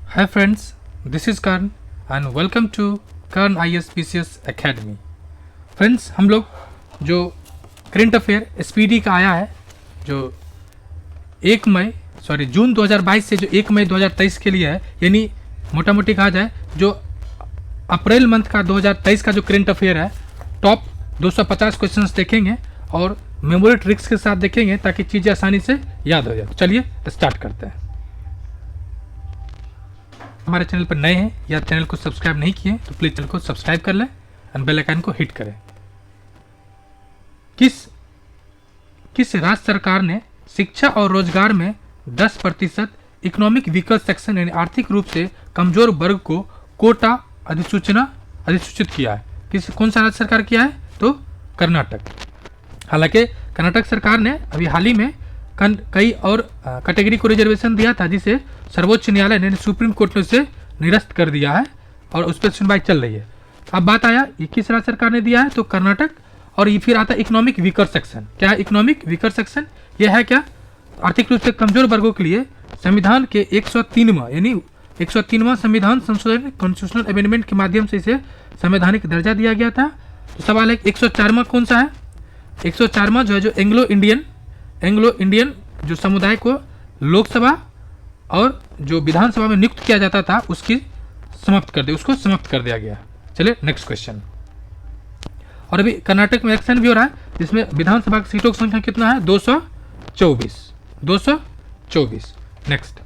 Hi friends, this is Karan and welcome to Karan ISPCS Academy. Friends, हम लोग जो current affair SPD का आया है जो जून 2022 से जो 1 मई 2023 के लिए है, यानी मोटा मोटी कहा जाए जो अप्रैल मंथ का 2023 का जो करंट अफेयर है, टॉप 250 क्वेश्चंस देखेंगे और मेमोरी ट्रिक्स के साथ देखेंगे ताकि चीज़ें आसानी से याद हो जाए। तो चलिए स्टार्ट करते हैं। हमारे चैनल पर नए हैं या चैनल को सब्सक्राइब नहीं किए तो प्लीज़ चैनल को सब्सक्राइब कर लें और बेल आइकन को हिट करें। किस राज्य सरकार ने शिक्षा और रोजगार में 10% इकोनॉमिक वीकर सेक्शन यानी आर्थिक रूप से कमजोर वर्ग को कोटा अधिसूचित किया है? कौन सा राज्य सरकार किया है? तो कर्नाटक। हालांकि कर्नाटक सरकार ने अभी हाल ही में कई और कैटेगरी को रिजर्वेशन दिया था, जिसे सर्वोच्च न्यायालय ने सुप्रीम कोर्ट ने उसे निरस्त कर दिया है और उस पर सुनवाई चल रही है। अब बात आया ये किस राज्य सरकार ने दिया है? तो कर्नाटक। और ये फिर आता है इकोनॉमिक वीकर सेक्शन। क्या है इकोनॉमिक वीकर सेक्शन? यह है क्या? आर्थिक रूप से कमजोर वर्गों के लिए संविधान के 103वां संविधान संशोधन कॉन्स्टिट्यूशनल अमेंडमेंट के माध्यम से इसे संवैधानिक दर्जा दिया गया था। तो सवाल है 104वां कौन सा है? 104वां जो है जो एंग्लो इंडियन जो समुदाय को लोकसभा और जो विधानसभा में नियुक्त किया जाता था उसको समाप्त कर दिया गया। चलिए नेक्स्ट क्वेश्चन। और अभी कर्नाटक में इलेक्शन भी हो रहा है जिसमें विधानसभा की सीटों की संख्या कितना है? 224। नेक्स्ट,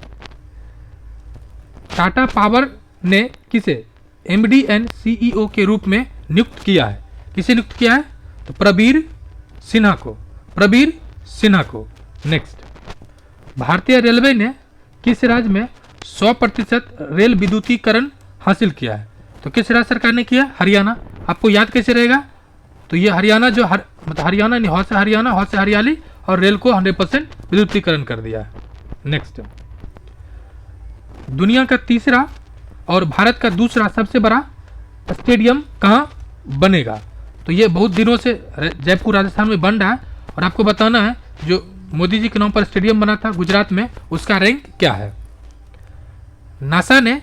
टाटा पावर ने किसे MD एंड CEO के रूप में नियुक्त किया है? किसे नियुक्त किया है? तो प्रबीर सिन्हा को। नेक्स्ट, भारतीय रेलवे ने किस राज्य में 100% रेल विद्युतीकरण हासिल किया है? तो किस राज्य सरकार ने किया? हरियाणा। आपको याद कैसे रहेगा? तो ये हरियाणा जो हरियाणा नहीं, हौ से हरियाली और रेल को 100% विद्युतीकरण कर दिया है। नेक्स्ट, दुनिया का तीसरा और भारत का दूसरा सबसे बड़ा स्टेडियम कहाँ बनेगा? तो ये बहुत दिनों से जयपुर राजस्थान में बन रहा है और आपको बताना है जो मोदी जी के नाम पर स्टेडियम बना था गुजरात में, उसका रैंक क्या है? नासा ने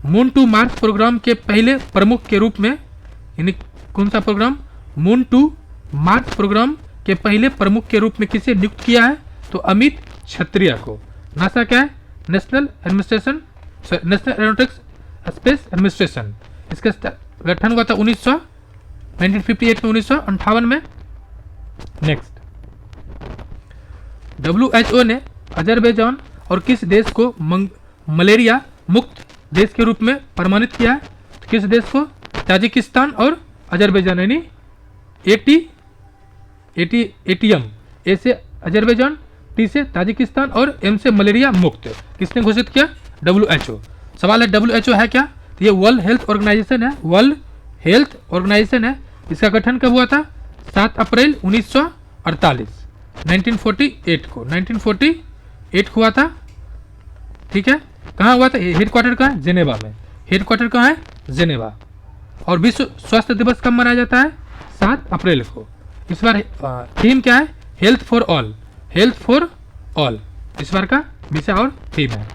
मून टू मार्स प्रोग्राम के पहले प्रमुख के रूप में, यानी कौन सा program? Moon to Mars program के पहले प्रमुख के रूप में किसे नियुक्त किया है? तो अमित क्षत्रिय को। नासा क्या है? National aeronautics space administration. इसका गठन हुआ था 1958 में, 1958 में। नेक्स्ट, WHO ने अजरबैजान और किस देश को मलेरिया मुक्त देश के रूप में प्रमाणित किया है? तो किस देश को? ताजिकिस्तान और अजरबैजान, यानी ATM। ए से अजरबैजान, T से ताजिकिस्तान और M से मलेरिया मुक्त। किसने घोषित किया? WHO। सवाल है WHO है क्या? तो ये वर्ल्ड हेल्थ ऑर्गेनाइजेशन है। इसका गठन कब हुआ था? 7 अप्रैल 1948 को 1948 हुआ था। ठीक है, कहाँ हुआ था? हेडक्वार्टर कहाँ है? जेनेवा में। हेडक्वार्टर कहाँ है? जेनेवा। और विश्व स्वास्थ्य दिवस कब मनाया जाता है? 7 अप्रैल को। इस बार थीम क्या है? हेल्थ फॉर ऑल इस बार का विषय और थीम है।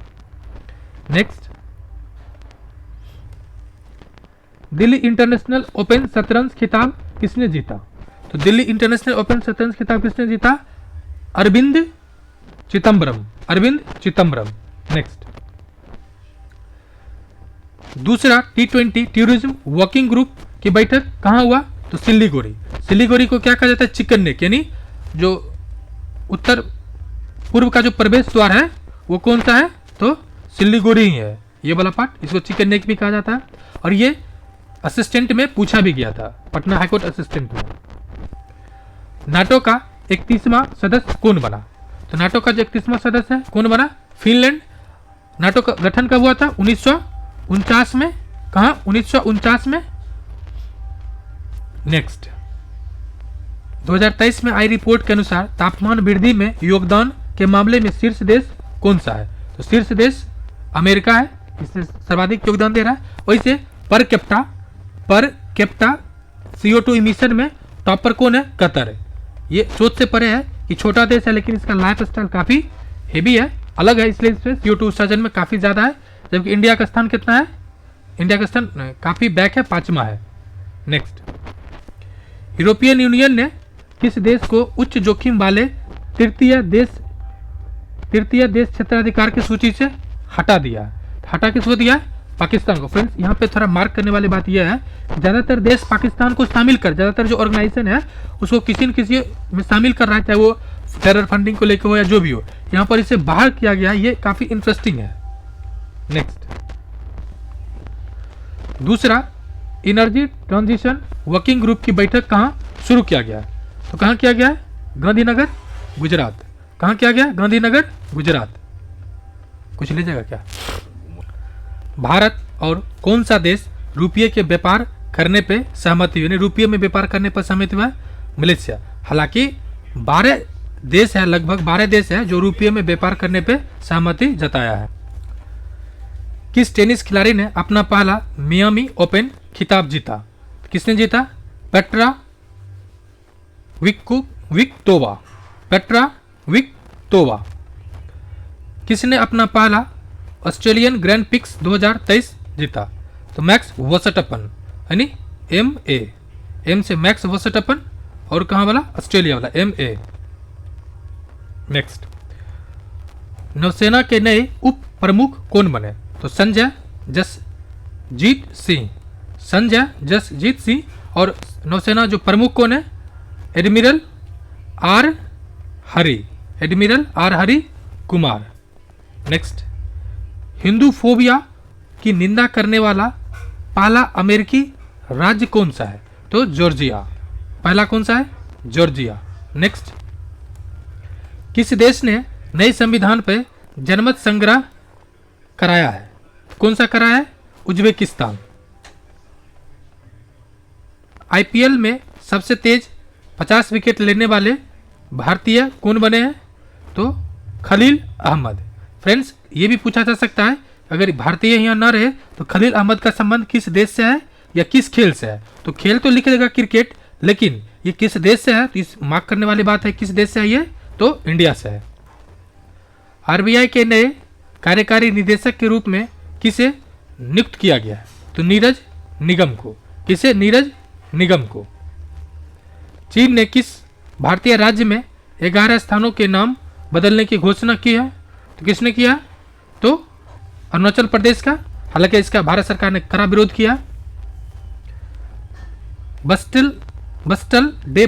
नेक्स्ट, दिल्ली इंटरनेशनल ओपन शतरंज खिताब किसने जीता? तो दिल्ली इंटरनेशनल ओपन शतरंज खिताब किसने जीता? अरविंद चिदम्बरम। नेक्स्ट, दूसरा T20 टूरिज्म वर्किंग ग्रुप की बैठक कहाँ हुआ? तो सिलीगुड़ी को क्या कहा जाता है? चिकन नेक, यानी जो उत्तर पूर्व का जो प्रवेश द्वार है वो कौन सा है? तो सिलीगुड़ी ही है, ये वाला पार्ट, इसको चिकन नेक भी कहा जाता है। और ये असिस्टेंट में पूछा भी गया था, पटना हाईकोर्ट असिस्टेंट में। नाटो का 31वां सदस्य कौन बना? तो नाटो का जो 31वां सदस्य है कौन बना? फिनलैंड। नाटो का गठन कब हुआ था? 1949 में। कहाँ? 1949 में। नेक्स्ट, 2023 में आई रिपोर्ट के अनुसार तापमान वृद्धि में योगदान के मामले में शीर्ष देश कौन सा है? तो शीर्ष देश अमेरिका है, इससे सर्वाधिक योगदान दे रहा है। वैसे पर कैप्टा CO2 इमिशन में टॉपर कौन है? कतर है। ये सोच से परे है कि छोटा देश है लेकिन इसका लाइफ स्टाइल काफ़ी हेवी है, अलग है, इसलिए इसमें CO2 उत्सर्जन में काफ़ी ज़्यादा है। जबकि इंडिया का स्थान कितना है, इंडिया का स्थान काफ़ी बैक है, 5वां है। नेक्स्ट, यूरोपियन यूनियन ने किस देश को उच्च जोखिम वाले तृतीय देश क्षेत्राधिकार की सूची से हटा दिया? हटा किसको दिया? पाकिस्तान को। फ्रेंड्स यहाँ पे थोड़ा मार्क करने वाली बात यह है, ज़्यादातर देश पाकिस्तान को शामिल कर, ज़्यादातर जो ऑर्गेनाइजेशन है उसको किसी न किसी में शामिल कर रहा है, चाहे वो टेरर फंडिंग को लेकर हो या जो भी हो, यहाँ पर इसे बाहर किया गया, ये काफ़ी इंटरेस्टिंग है। नेक्स्ट, दूसरा, एनर्जी ट्रांजिशन वर्किंग ग्रुप की बैठक कहाँ शुरू किया गया? तो कहाँ किया गया? गांधीनगर, गुजरात। कहाँ किया गया? गांधीनगर, गुजरात। कुछ लीजिएगा क्या? भारत और कौन सा देश रुपये के व्यापार करने पे सहमति हुई, यानी रुपये में व्यापार करने पर सहमति हुआ? मलेशिया। हालांकि 12 देश है, लगभग 12 देश है जो रुपये में व्यापार करने पे सहमति जताया है। किस टेनिस खिलाड़ी ने अपना पहला मियामी ओपन खिताब जीता? किसने जीता? पेट्रा विक्टोवा। पेट्रा विक्टोवा। किसने अपना पहला ऑस्ट्रेलियन ग्रैंड पिक्स 2023 जीता? तो मैक्स वर्स्टैपन, यानी एम से मैक्स वर्स्टैपन, और कहाँ वाला? ऑस्ट्रेलिया वाला MA। नेक्स्ट, नौसेना के नए उप प्रमुख कौन बने? तो संजय जसजीत सिंह। संजय जसजीत सिंह। और नौसेना जो प्रमुख कौन है? Admiral R Hari Kumar. Next, Hindu phobia की निंदा करने वाला पहला अमेरिकी राज्य कौन सा है? तो जॉर्जिया। पहला कौन सा है? जॉर्जिया। नेक्स्ट, किस देश ने नए संविधान पर जनमत संग्रह कराया है? कौन सा कराया है? उज्बेकिस्तान। IPL में सबसे तेज 50 विकेट लेने वाले भारतीय कौन बने हैं? तो खलील अहमद। फ्रेंड्स ये भी पूछा जा सकता है, अगर भारतीय यहाँ न रहे तो खलील अहमद का संबंध किस देश से है या किस खेल से है? तो खेल तो लिख देगा क्रिकेट, लेकिन ये किस देश से है, तो इस मार्क करने वाली बात है, किस देश से है ये? तो इंडिया से है। RBI के नए कार्यकारी निदेशक के रूप में किसे नियुक्त किया गया है? तो नीरज निगम को। किसे? नीरज निगम को। चीन ने किस भारतीय राज्य में 11 स्थानों के नाम बदलने की घोषणा की है? तो किसने किया? तो अरुणाचल प्रदेश का। हालांकि इसका भारत सरकार ने कड़ा विरोध किया। बस्टल डे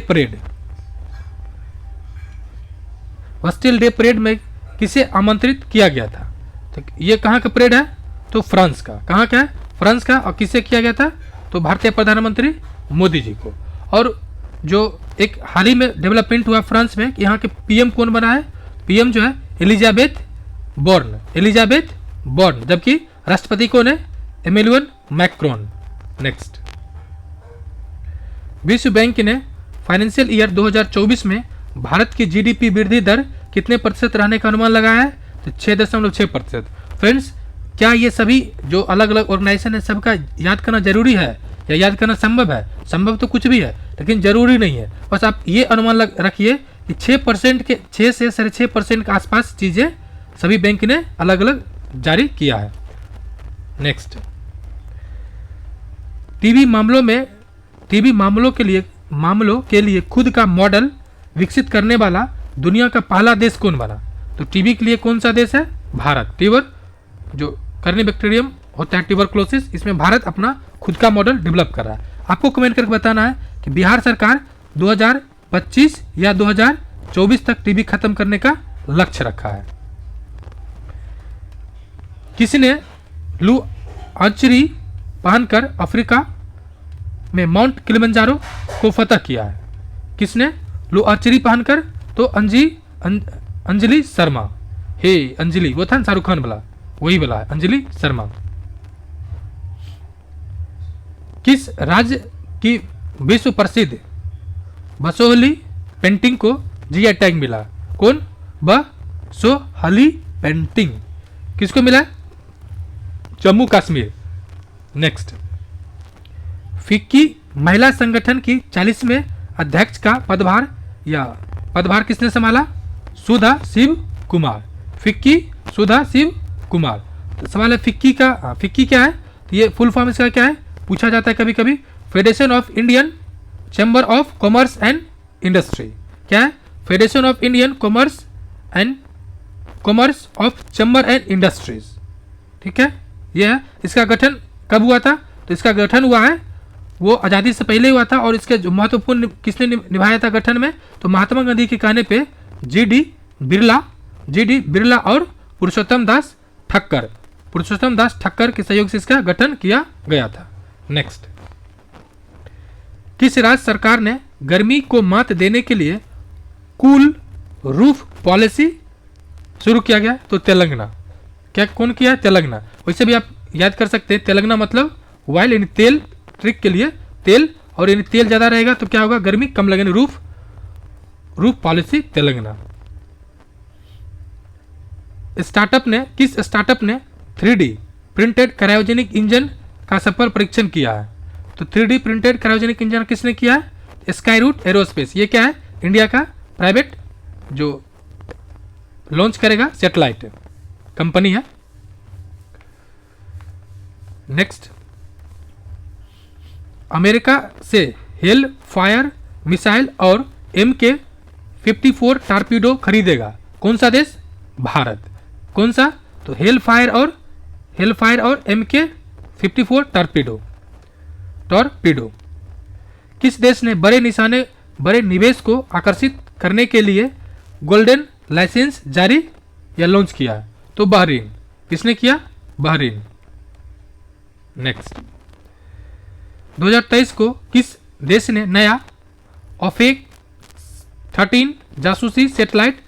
परेड में किसे आमंत्रित किया गया था? तो ये कहाँ का परेड है? तो फ्रांस का। कहाँ का है? फ्रांस का। और किसे किया गया था? तो भारतीय प्रधानमंत्री मोदी जी को। और जो एक हाल ही में डेवलपमेंट हुआ फ्रांस में, यहाँ के PM कौन बना है? PM जो है एलिजाबेथ बॉर्न, जबकि राष्ट्रपति कौन है? Emmanuel Macron. नेक्स्ट, विश्व बैंक ने फाइनेंशियल ईयर 2024 में भारत की GDP वृद्धि दर कितने प्रतिशत रहने का अनुमान लगाया है? तो 6.6%। फ्रेंड्स क्या ये सभी जो अलग अलग ऑर्गेनाइजेशन है सबका याद करना जरूरी है या याद करना संभव है? संभव तो कुछ भी है, लेकिन जरूरी नहीं है। बस आप ये अनुमान रखिए कि 6% के 6 से 6.5% के आसपास चीज़ें सभी बैंक ने अलग अलग जारी किया है। नेक्स्ट, टीबी मामलों के लिए खुद का मॉडल विकसित करने वाला दुनिया का पहला देश कौन बना? तो टीबी के लिए कौन सा देश है? भारत। जो कर्नी बैक्टीरियम होता है ट्यूबरक्लोसिस, इसमें भारत अपना खुद का मॉडल डेवलप कर रहा है। आपको कमेंट करके बताना है कि बिहार सरकार 2025 या 2024 तक टीबी खत्म करने का लक्ष्य रखा है। किसने लू आर्चरी पहनकर अफ्रीका में माउंट किलिमंजारो को फतह किया है? किसने लू आर्चरी पहनकर? तो अंजलि शर्मा। हे अंजलि, वो था ना शाहरुख खान वाला, वही वाला है अंजलि शर्मा। किस राज्य की विश्व प्रसिद्ध बसोहली पेंटिंग को GI टैग मिला? कौन? बसोहली पेंटिंग किसको मिला? जम्मू कश्मीर। नेक्स्ट, फिक्की महिला संगठन की 40वें अध्यक्ष का पदभार किसने संभाला? सुधा शिव कुमार। फिक्की सुधा शिव कुमार। तो सवाल है फिक्की का, फिक्की क्या है, तो ये फुल फॉर्म इसका क्या है पूछा जाता है कभी कभी, federation of Indian chamber of commerce and industry. क्या है, federation of Indian commerce of chamber and industries. ठीक है, ये है। इसका गठन कब हुआ था, तो इसका गठन हुआ है वो आज़ादी से पहले हुआ था, और इसके जो महत्वपूर्ण किसने निभाया था गठन में, तो महात्मा गांधी के कहने पे जी डी बिरला और पुरुषोत्तम दास ठक्कर के सहयोग से इसका गठन किया गया था। नेक्स्ट, किस राज्य सरकार ने गर्मी को मात देने के लिए कूल रूफ पॉलिसी शुरू किया गया, तो तेलंगाना। क्या कौन किया, तेलंगाना। वैसे भी आप याद कर सकते हैं तेलंगाना मतलब वाइल यानी तेल, ट्रिक के लिए तेल, और यानी तेल ज़्यादा रहेगा तो क्या होगा, गर्मी कम लगेगी, रूफ पॉलिसी तेलंगाना। किस स्टार्टअप ने 3D प्रिंटेड क्रायोजेनिक इंजन का सफल परीक्षण किया है, तो 3D प्रिंटेड क्रायोजेनिक इंजन किसने किया है, स्काईरूट एरोस्पेस। ये क्या है, इंडिया का प्राइवेट जो लॉन्च करेगा सैटेलाइट कंपनी है। नेक्स्ट, अमेरिका से हेल फायर मिसाइल और MK-54 टारपीडो खरीदेगा कौन सा देश, भारत। कौन सा, तो हेल फायर और MK-54 टारपीडो। किस देश ने बड़े निवेश को आकर्षित करने के लिए गोल्डन लाइसेंस जारी या लॉन्च किया है, तो बहरीन। किसने किया, बहरीन। नेक्स्ट, 2023 को किस देश ने नया ओफेक 13 जासूसी सैटेलाइट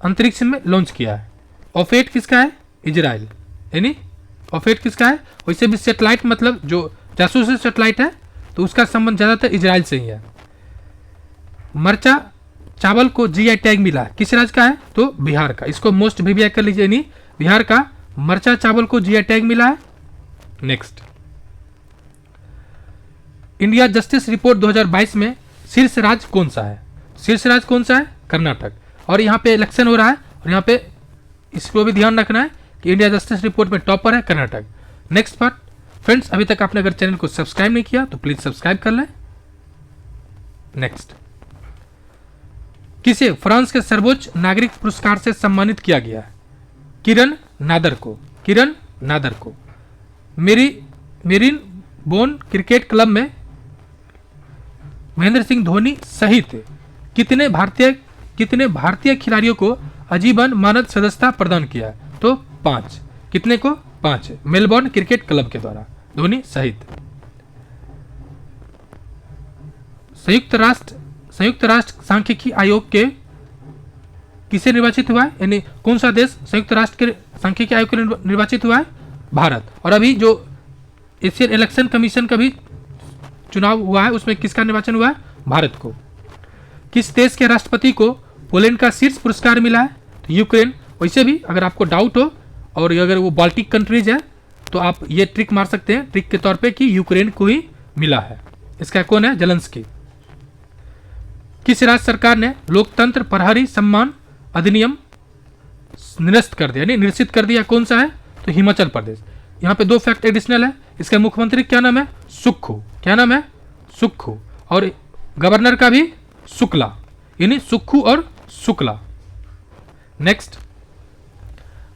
अंतरिक्ष में लॉन्च किया है। ओफेट किसका है, इजराइल, यानी ओफेट किसका है, वैसे भी सैटेलाइट मतलब जो जासूसी सैटेलाइट है तो उसका संबंध ज़्यादातर इजराइल से ही है। मरचा चावल को GI टैग मिला है, किस राज्य का है, तो बिहार का। इसको मोस्ट भी कर लीजिए, यानी बिहार का मरचा चावल को GI टैग मिला है। नेक्स्ट, इंडिया जस्टिस रिपोर्ट 2022 में शीर्ष राज्य कौन सा है, कर्नाटक। और यहाँ पे इलेक्शन हो रहा है, और यहाँ पे इसको भी ध्यान रखना है कि इंडिया जस्टिस रिपोर्ट में टॉपर है कर्नाटक। नेक्स्ट पार्ट, फ्रेंड्स अभी तक आपने अगर चैनल को सब्सक्राइब नहीं किया तो प्लीज सब्सक्राइब कर लें। नेक्स्ट, किसे फ्रांस के सर्वोच्च नागरिक पुरस्कार से सम्मानित किया गया है, किरण नादर को। मेरिन बोन क्रिकेट क्लब में महेंद्र सिंह धोनी सहित कितने भारतीय खिलाड़ियों को आजीवन मानद सदस्यता प्रदान किया है, तो 5। कितने को, 5, मेलबोर्न क्रिकेट क्लब के द्वारा, धोनी सहित। संयुक्त राष्ट्र सांख्यिकी आयोग के किसे निर्वाचित हुआ है, यानी कौन सा देश संयुक्त राष्ट्र के सांख्यिकी आयोग के निर्वाचित हुआ है, भारत। और अभी जो एशियन इलेक्शन कमीशन का भी चुनाव हुआ है उसमें किसका निर्वाचन हुआ है, भारत को। किस देश के राष्ट्रपति को पोलैंड का शीर्ष पुरस्कार मिला है, तो यूक्रेन। वैसे भी अगर आपको डाउट हो और अगर वो बाल्टिक कंट्रीज है तो आप ये ट्रिक मार सकते हैं, ट्रिक के तौर पे कि यूक्रेन को ही मिला है। इसका कौन है, जेलेंस्की। किस राज्य सरकार ने लोकतंत्र प्रहरी सम्मान अधिनियम निरस्त कर दिया, यानी निरसित कर दिया, कौन सा है, तो हिमाचल प्रदेश। यहाँ पे 2 फैक्ट एडिशनल है, इसका मुख्यमंत्री क्या नाम है, सुक्खू। क्या नाम है, सुक्खू। और गवर्नर का भी शुक्ला, यानी सुक्खू और Shukla. Next,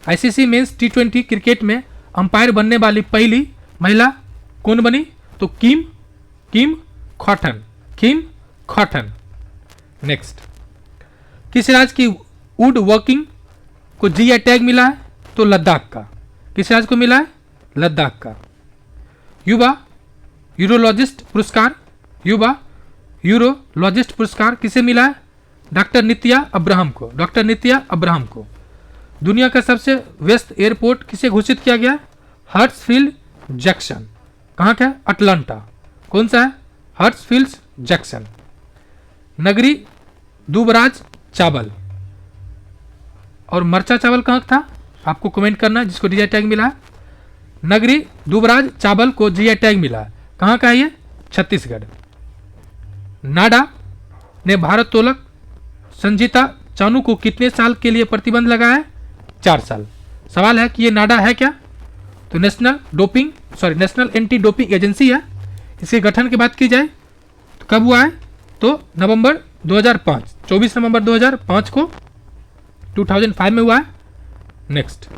ICC men's T20 cricket में अंपायर बनने वाली पहली महिला कौन बनी, तो किम कॉटन। नेक्स्ट, किस राज्य की वुड वर्किंग को GI टैग मिला है, तो लद्दाख का। किस राज्य को मिला है, लद्दाख का। युवा यूरोलॉजिस्ट पुरस्कार किसे मिला है, डॉक्टर नित्या अब्राहम को। दुनिया का सबसे व्यस्त एयरपोर्ट किसे घोषित किया गया, हर्ट्सफील्ड जैक्सन। कहाँ का है, अटलांटा। कौन सा है, हर्ट्सफील्ड जैक्सन। नगरी दुबराज चावल और मरचा चावल कहाँ था, आपको कमेंट करना है जिसको GI टैग मिला है। नगरी दुबराज चावल को GI टैग मिला है, कहाँ का है ये, छत्तीसगढ़। नाडा ने भारोत्तोलक संजीता चानू को कितने साल के लिए प्रतिबंध लगाया है, 4 साल। सवाल है कि ये नाडा है क्या, तो नेशनल एंटी डोपिंग एजेंसी है। इसके गठन की बात की जाए तो कब हुआ है, तो नवंबर 2005, 24 नवंबर 2005 को 2005 में हुआ है। नेक्स्ट,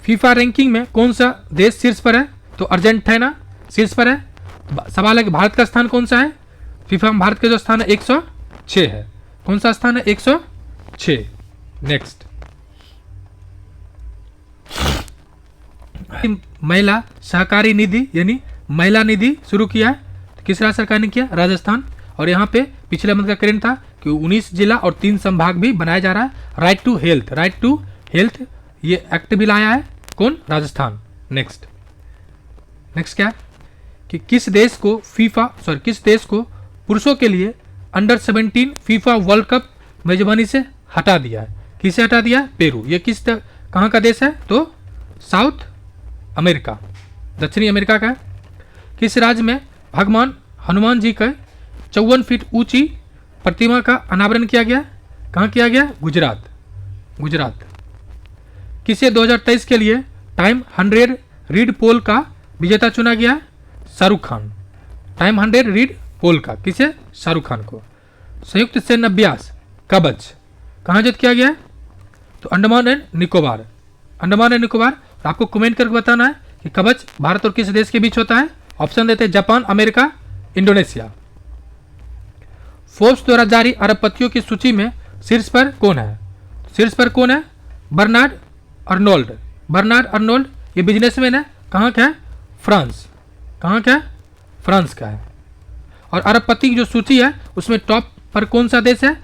फीफा रैंकिंग में कौन सा देश शीर्ष पर है, तो अर्जेंटीना शीर्ष पर है। सवाल है कि भारत का स्थान कौन सा है, फीफा में भारत का जो स्थान है 106 है। कौन सा स्थान है, 106। नेक्स्ट, महिला सहकारी निधि यानी महिला निधि शुरू किया है, तो किस राज्य सरकार ने किया, राजस्थान। और यहाँ पे पिछले मंथ का करेंट था कि 19 जिला और 3 संभाग भी बनाया जा रहा है। राइट टू हेल्थ ये एक्ट भी लाया है, कौन, राजस्थान। नेक्स्ट क्या है कि किस देश को पुरुषों के लिए अंडर 17 फीफा वर्ल्ड कप मेजबानी से हटा दिया है। किसे हटा दिया, पेरू। ये कहाँ का देश है, तो साउथ अमेरिका, दक्षिणी अमेरिका का है। किस राज्य में भगवान हनुमान जी का 54 फीट ऊंची प्रतिमा का अनावरण किया गया, कहाँ किया गया, गुजरात। किसे 2023 के लिए टाइम 100 रीड पोल का विजेता चुना गया, शाहरुख खान। टाइम 100 रीड पोल का, किसे, शाहरुख खान को। संयुक्त सैन्य अभ्यास कवच कहाँ जित किया गया, तो अंडमान एंड निकोबार। आपको कमेंट करके बताना है कि कवच भारत और किस देश के बीच होता है। ऑप्शन देते हैं जापान, अमेरिका, इंडोनेशिया। फोर्ब्स द्वारा जारी अरबपतियों की सूची में शीर्ष पर कौन है, बर्नार्ड अर्नोल्ड। ये बिजनेसमैन है, कहाँ का है, फ्रांस का है। और अरबपति की जो सूची है उसमें टॉप पर कौन सा देश है,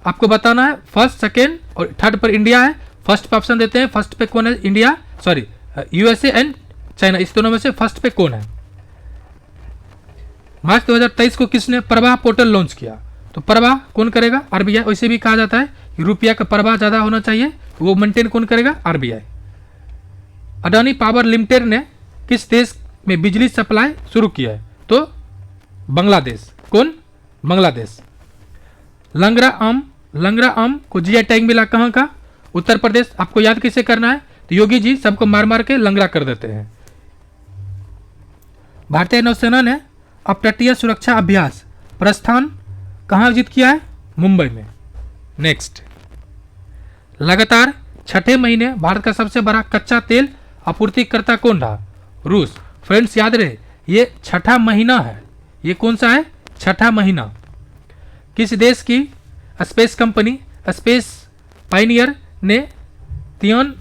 आपको बताना है। फर्स्ट, सेकेंड और थर्ड पर इंडिया है। फर्स्ट पे ऑप्शन देते हैं, फर्स्ट पे कौन है, यूएसए एंड चाइना, इस दोनों में से फर्स्ट पे कौन है। मार्च 2023 को किसने प्रवाह पोर्टल लॉन्च किया, तो प्रवाह कौन करेगा, आरबीआई। वैसे भी कहा जाता है कि रुपया का प्रवाह ज़्यादा होना चाहिए, तो वो मेंटेन कौन करेगा, आरबीआई। अडानी पावर लिमिटेड ने किस देश में बिजली सप्लाई शुरू किया है, तो बांग्लादेश। कौन, बांग्लादेश। लंगड़ा आम को जीआई टैग मिला, कहाँ का, उत्तर प्रदेश। आपको याद कैसे करना है, तो योगी जी सबको मार के लंगड़ा कर देते हैं। भारतीय नौसेना ने अपतटीय सुरक्षा अभ्यास प्रस्थान कहाँ आयोजित किया है, मुंबई में। नेक्स्ट, लगातार छठे महीने भारत का सबसे बड़ा कच्चा तेल आपूर्तिकर्ता कौन रहा, रूस। फ्रेंड्स याद रहे ये छठा महीना है, ये कौन सा है, छठा महीना। किस देश की स्पेस कंपनी स्पेस पायनियर ने तियान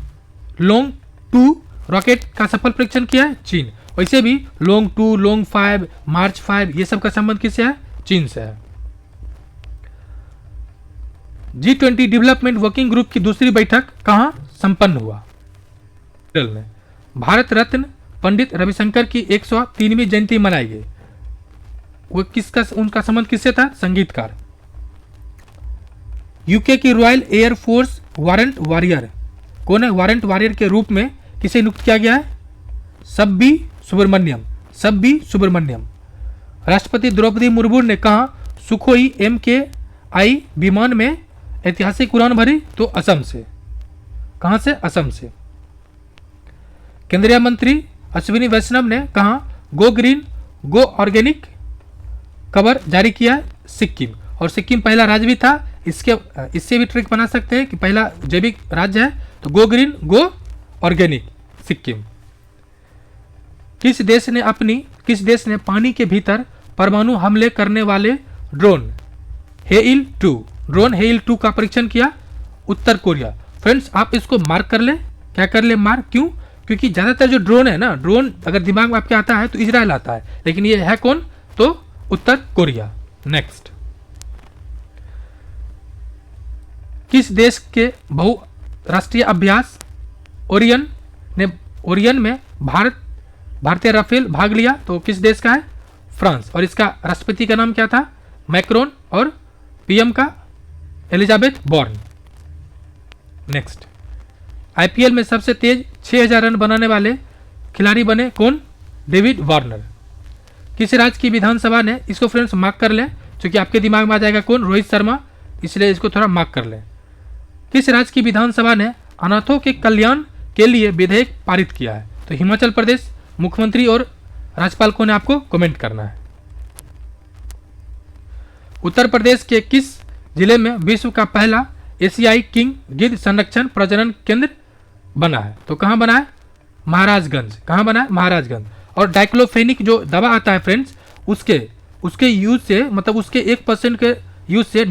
लोंग 2 रॉकेट का सफल परीक्षण किया है, चीन। वैसे भी लोंग 2, लोंग 5, मार्च 5 ये सब का संबंध किससे है, चीन से है। G20 डेवलपमेंट वर्किंग ग्रुप की दूसरी बैठक कहाँ संपन्न हुआ, में। भारत रत्न पंडित रविशंकर की 103वीं जयंती मनाई गई, वो उनका संबंध किससे था, संगीतकार। यूके की royal air force warrant warrior कौन है, वारंट वॉरियर के रूप में किसे नियुक्त किया गया है, सब्बी सुब्रमण्यम। राष्ट्रपति द्रौपदी मुर्मू ने कहा सुखोई MKI विमान में ऐतिहासिक उड़ान भरी, तो असम से। कहां से, असम से। केंद्रीय मंत्री अश्विनी वैष्णव ने कहा गो ग्रीन गो ऑर्गेनिक कवर जारी किया सिक्किम, और सिक्किम पहला राज्य भी था। इससे भी ट्रिक बना सकते हैं कि पहला जैविक राज्य है, तो गो ग्रीन गो ऑर्गेनिक सिक्किम। किस देश ने पानी के भीतर परमाणु हमले करने वाले ड्रोन हेइल 2 का परीक्षण किया, उत्तर कोरिया। फ्रेंड्स आप इसको मार्क कर ले, क्या कर ले, मार्क। क्यों, क्योंकि ज्यादातर जो ड्रोन है ना, ड्रोन अगर दिमाग में आपके आता है तो इजराइल आता है, लेकिन ये है कौन, तो उत्तर कोरिया। नेक्स्ट, किस देश के बहुराष्ट्रीय अभ्यास ओरियन में भारतीय राफेल भाग लिया, तो किस देश का है, फ्रांस। और इसका राष्ट्रपति का नाम क्या था, मैक्रोन, और पीएम का एलिजाबेथ बॉर्न। नेक्स्ट, आईपीएल में सबसे तेज 6000 रन बनाने वाले खिलाड़ी बने कौन, डेविड वार्नर। किस राज्य की विधानसभा ने, इसको फ्रेंड्स मार्क कर लें क्योंकि आपके दिमाग में आ जाएगा कौन, रोहित शर्मा, इसलिए इसको थोड़ा मार्क कर लें। किस राज्य की विधानसभा ने अनाथों के कल्याण के लिए विधेयक पारित किया है? तो हिमाचल प्रदेश, मुख्यमंत्री और राज्यपाल को ने आपको कमेंट करना है। उत्तर प्रदेश के किस जिले में विश्व का पहला एशियाई किंग गिद्ध संरक्षण प्रजनन केंद्र बना है? तो कहाँ बना है? महाराजगंज। कहाँ बना है? महाराजगंज। और डाइक्लोफेनिक जो दवा आता है फ्रेंड्स, उसके यूज से, मतलब उसके 1% के यूज से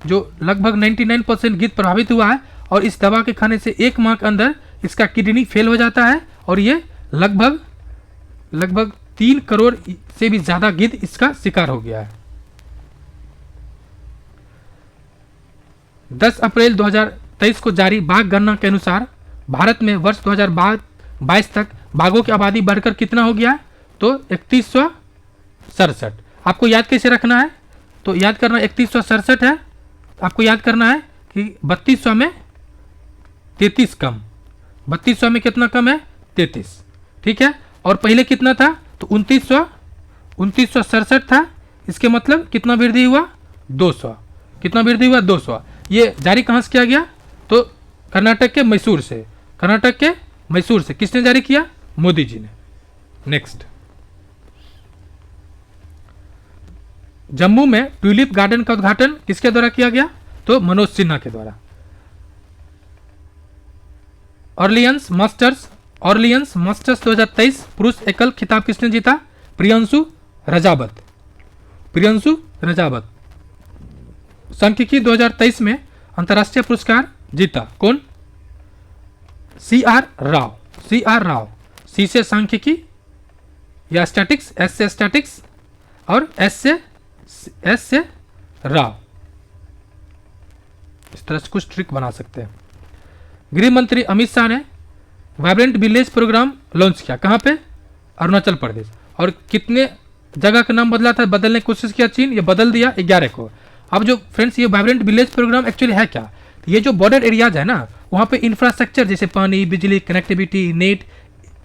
जो लगभग 99% गिद्ध प्रभावित हुआ है, और इस दवा के खाने से 1 माह के अंदर इसका किडनी फेल हो जाता है, और ये लगभग 3 करोड़ से भी ज़्यादा गिद्ध इसका शिकार हो गया है। 10 अप्रैल 2023 को जारी बाघ गणना के अनुसार भारत में वर्ष 2022 तक बाघों की आबादी बढ़कर कितना हो गया है? तो 3167। आपको याद कैसे रखना है? तो याद करना 3167 है। आपको याद करना है कि 3200 में 33 कम, 3200 में कितना कम है? 33। ठीक है। और पहले कितना था? तो 2967 था। इसके मतलब कितना वृद्धि हुआ? 200। कितना वृद्धि हुआ? 200। ये जारी कहाँ से किया गया? तो कर्नाटक के मैसूर से। कर्नाटक के मैसूर से किसने जारी किया? मोदी जी ने। नेक्स्ट, जम्मू में ट्यूलिप गार्डन का उद्घाटन किसके द्वारा किया गया? तो मनोज सिन्हा के द्वारा। ऑर्लियंस मास्टर्स 2023 पुरुष एकल खिताब किसने जीता? प्रियंशु रजावत। सांख्यिकी 2023 में अंतर्राष्ट्रीय पुरस्कार जीता कौन? CR राव। सी से सांख्यिकी या स्टैटिक्स, एस से स्टैटिक्स और एस से राव। इस तरह से कुछ ट्रिक बना सकते हैं। गृह मंत्री अमित शाह ने वाइब्रेंट विलेज प्रोग्राम लॉन्च किया। कहाँ पे? अरुणाचल प्रदेश। और कितने जगह का नाम बदला था? बदलने की कोशिश किया चीन, ये बदल दिया 11 को। अब जो फ्रेंड्स ये वाइब्रेंट विलेज प्रोग्राम एक्चुअली है क्या? ये जो बॉर्डर एरियाज है ना, वहाँ पे इंफ्रास्ट्रक्चर जैसे पानी, बिजली, कनेक्टिविटी, नेट,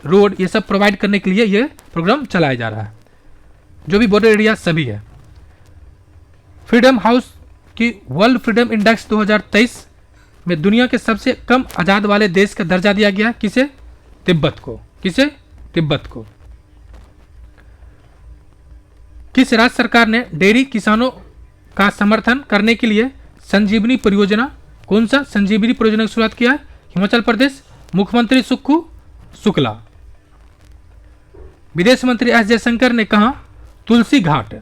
रोड, ये सब प्रोवाइड करने के लिए ये प्रोग्राम चलाया जा रहा है। जो भी बॉर्डर एरिया सभी है। फ्रीडम हाउस की वर्ल्ड फ्रीडम इंडेक्स 2023 में दुनिया के सबसे कम आज़ाद वाले देश का दर्जा दिया गया। किसे? तिब्बत को। किसे? तिब्बत को। किस राज्य सरकार ने डेयरी किसानों का समर्थन करने के लिए संजीवनी परियोजना, कौन सा संजीवनी परियोजना की शुरुआत किया है? हिमाचल प्रदेश, मुख्यमंत्री सुक्खू शुक्ला। विदेश मंत्री एस जयशंकर ने कहा तुलसी घाट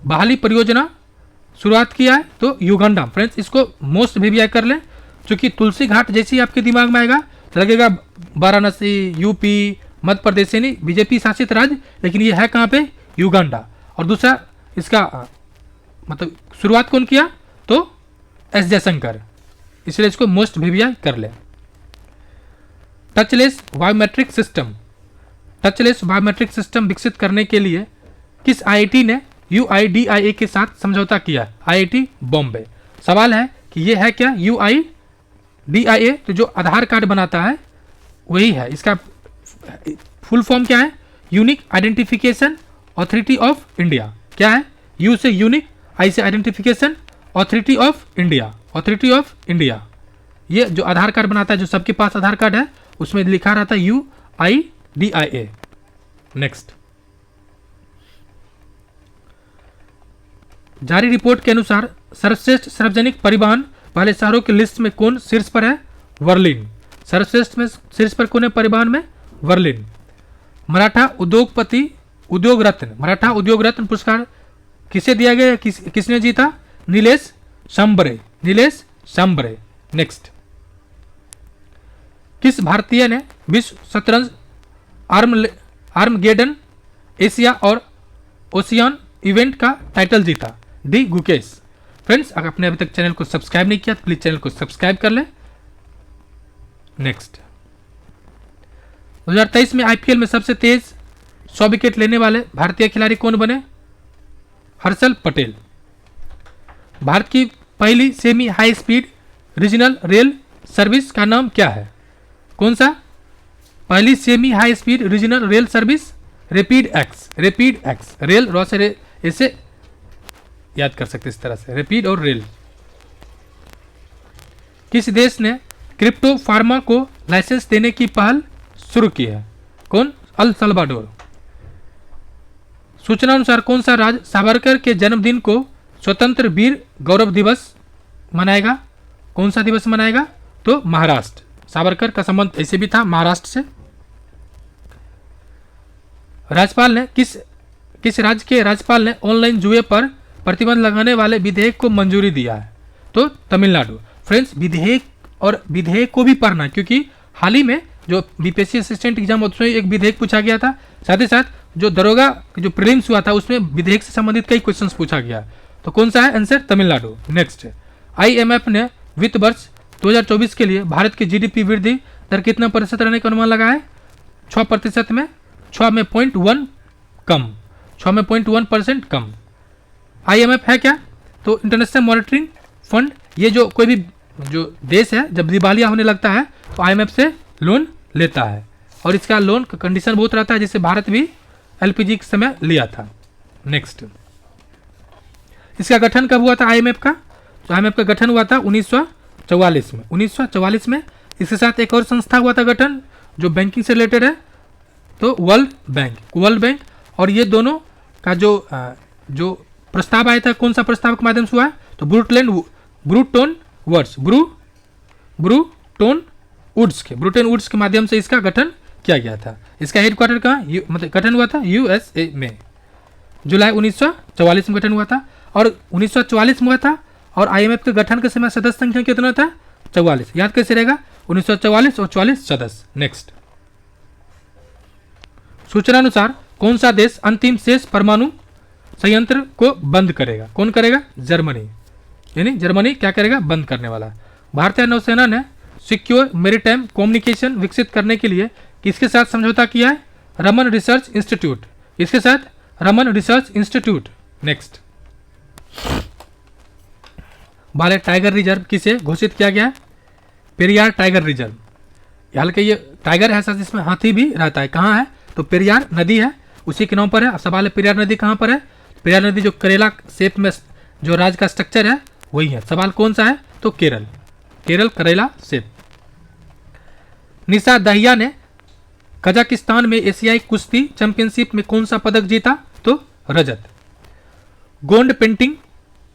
बहाली परियोजना शुरुआत किया है? तो युगांडा। फ्रेंड्स इसको मोस्ट VVI कर लें, क्योंकि तुलसी घाट जैसे ही आपके दिमाग में आएगा तो लगेगा वाराणसी, यूपी, मध्य प्रदेश, यानी बीजेपी शासित राज्य, लेकिन ये है कहाँ पे? युगांडा। और दूसरा इसका मतलब शुरुआत कौन किया? तो एस जयशंकर, इसलिए इसको मोस्ट VVI कर ले। टचलेस बायोमेट्रिक सिस्टम विकसित करने के लिए किस IIT ने UIDIA के साथ समझौता किया? IIT बॉम्बे। सवाल है कि ये है क्या UIDIA? तो जो आधार कार्ड बनाता है वही है। इसका फुल फॉर्म क्या है? Unique identification authority of India. क्या है? यू से यूनिक, आई से आइडेंटिफिकेशन, अथॉरिटी ऑफ इंडिया। ये जो आधार कार्ड बनाता है, जो सबके पास आधार कार्ड है, उसमें लिखा रहता है UIDIA। नेक्स्ट, जारी रिपोर्ट के अनुसार सर्वश्रेष्ठ सार्वजनिक परिवहन वाले शहरों की लिस्ट में कौन शीर्ष पर है? बर्लिन। सर्वश्रेष्ठ में शीर्ष पर कौन है परिवहन में? बर्लिन। मराठा उद्योग रत्न पुरस्कार किसे दिया गया? किसने जीता? नीलेश सांबरे। नेक्स्ट, किस भारतीय ने विश्व शतरंज आर्मगेडन एशिया और ओशियन इवेंट का टाइटल जीता? डी गुकेश। फ्रेंड्स अगर आपने अभी तक चैनल को सब्सक्राइब नहीं किया तो प्लीज चैनल को सब्सक्राइब कर लें। नेक्स्ट, 2023 में IPL में सबसे तेज 100 विकेट लेने वाले भारतीय खिलाड़ी कौन बने? हर्षल पटेल। भारत की पहली semi high speed regional rail service का नाम क्या है? कौन सा? पहली semi high speed regional rail service rapid x. Rail raw से इसे याद कर सकते इस तरह से, रैपिड और रेल। किस देश ने क्रिप्टो फार्मा को लाइसेंस देने की पहल शुरू की है? कौन? El Salvador. सूचना अनुसार कौन सा राज्य सावरकर के जन्मदिन को स्वतंत्र वीर गौरव दिवस मनाएगा? कौन सा दिवस मनाएगा? तो महाराष्ट्र। सावरकर का संबंध ऐसे भी था महाराष्ट्र से। राज्यपाल ने किस राज्य के राज्यपाल ने ऑनलाइन जुए पर प्रतिबंध लगाने वाले विधेयक को मंजूरी दिया है? तो तमिलनाडु। फ्रेंड्स, विधेयक को भी पढ़ना, क्योंकि हाल ही में जो बीपीएससी असिस्टेंट एग्जाम उसमें एक विधेयक पूछा गया था, साथ ही साथ जो दरोगा जो प्रीलिम्स हुआ था उसमें विधेयक से संबंधित कई क्वेश्चंस पूछा गया। तो कौन सा है आंसर? तमिलनाडु। नेक्स्ट, आईएमएफ ने वित्त वर्ष 2024 के लिए भारत की जीडीपी वृद्धि दर कितना प्रतिशत रहने का अनुमान लगाया है? 6% में 6.1 कम, 6.1% कम। आईएमएफ है क्या? तो इंटरनेशनल मॉनिटरिंग फंड। ये जो कोई भी जो देश है जब दिवालिया होने लगता है तो आईएमएफ से लोन लेता है, और इसका लोन का कंडीशन बहुत रहता है, जिससे भारत भी एलपीजी के समय लिया था। नेक्स्ट, इसका गठन कब हुआ था आईएमएफ का? तो आईएमएफ का गठन हुआ था 1944 में। 1944 में इसके साथ एक और संस्था हुआ था गठन जो बैंकिंग से रिलेटेड है, तो वर्ल्ड बैंक। और ये दोनों का जो प्रस्ताव आया था, कौन सा प्रस्ताव के माध्यम से हुआ है? तो ब्रूटन वुड्स के माध्यम से इसका गठन किया गया था। इसका हेडक्वार्टर कहाँ मतलब गठन हुआ था? यूएसए में। जुलाई 1944 में गठन हुआ था, और 1944 में हुआ था, और आईएमएफ के गठन के समय सदस्य संख्या कितना था? 44। याद कैसे रहेगा? 1944 और 44 सदस्य। नेक्स्ट, सूचना अनुसार कौन सा देश अंतिम शेष परमाणु संयंत्र को बंद करेगा? कौन करेगा? जर्मनी। यानी जर्मनी क्या करेगा? बंद करने वाला। भारतीय नौसेना ने सिक्योर मैरीटाइम कम्युनिकेशन विकसित करने के लिए किसके साथ समझौता किया है? Raman research institute. इसके साथ रमन रिसर्च इंस्टीट्यूट। नेक्स्ट, बाले टाइगर रिजर्व किसे घोषित किया गया है? Periyar tiger reserve. हालांकि ये टाइगर है साथ, इसमें हाथी भी रहता है। कहाँ है? तो पेरियार नदी है, उसी के नाम पर है। अब सवाल है पेरियार नदी कहाँ पर है? पेरियार नदी जो करेला शेप में जो राज्य का स्ट्रक्चर है वही है। सवाल कौन सा है? तो केरल करेला शेप। निशा दहिया ने कजाकिस्तान में एशियाई कुश्ती चैंपियनशिप में कौन सा पदक जीता? तो रजत। गोंड पेंटिंग,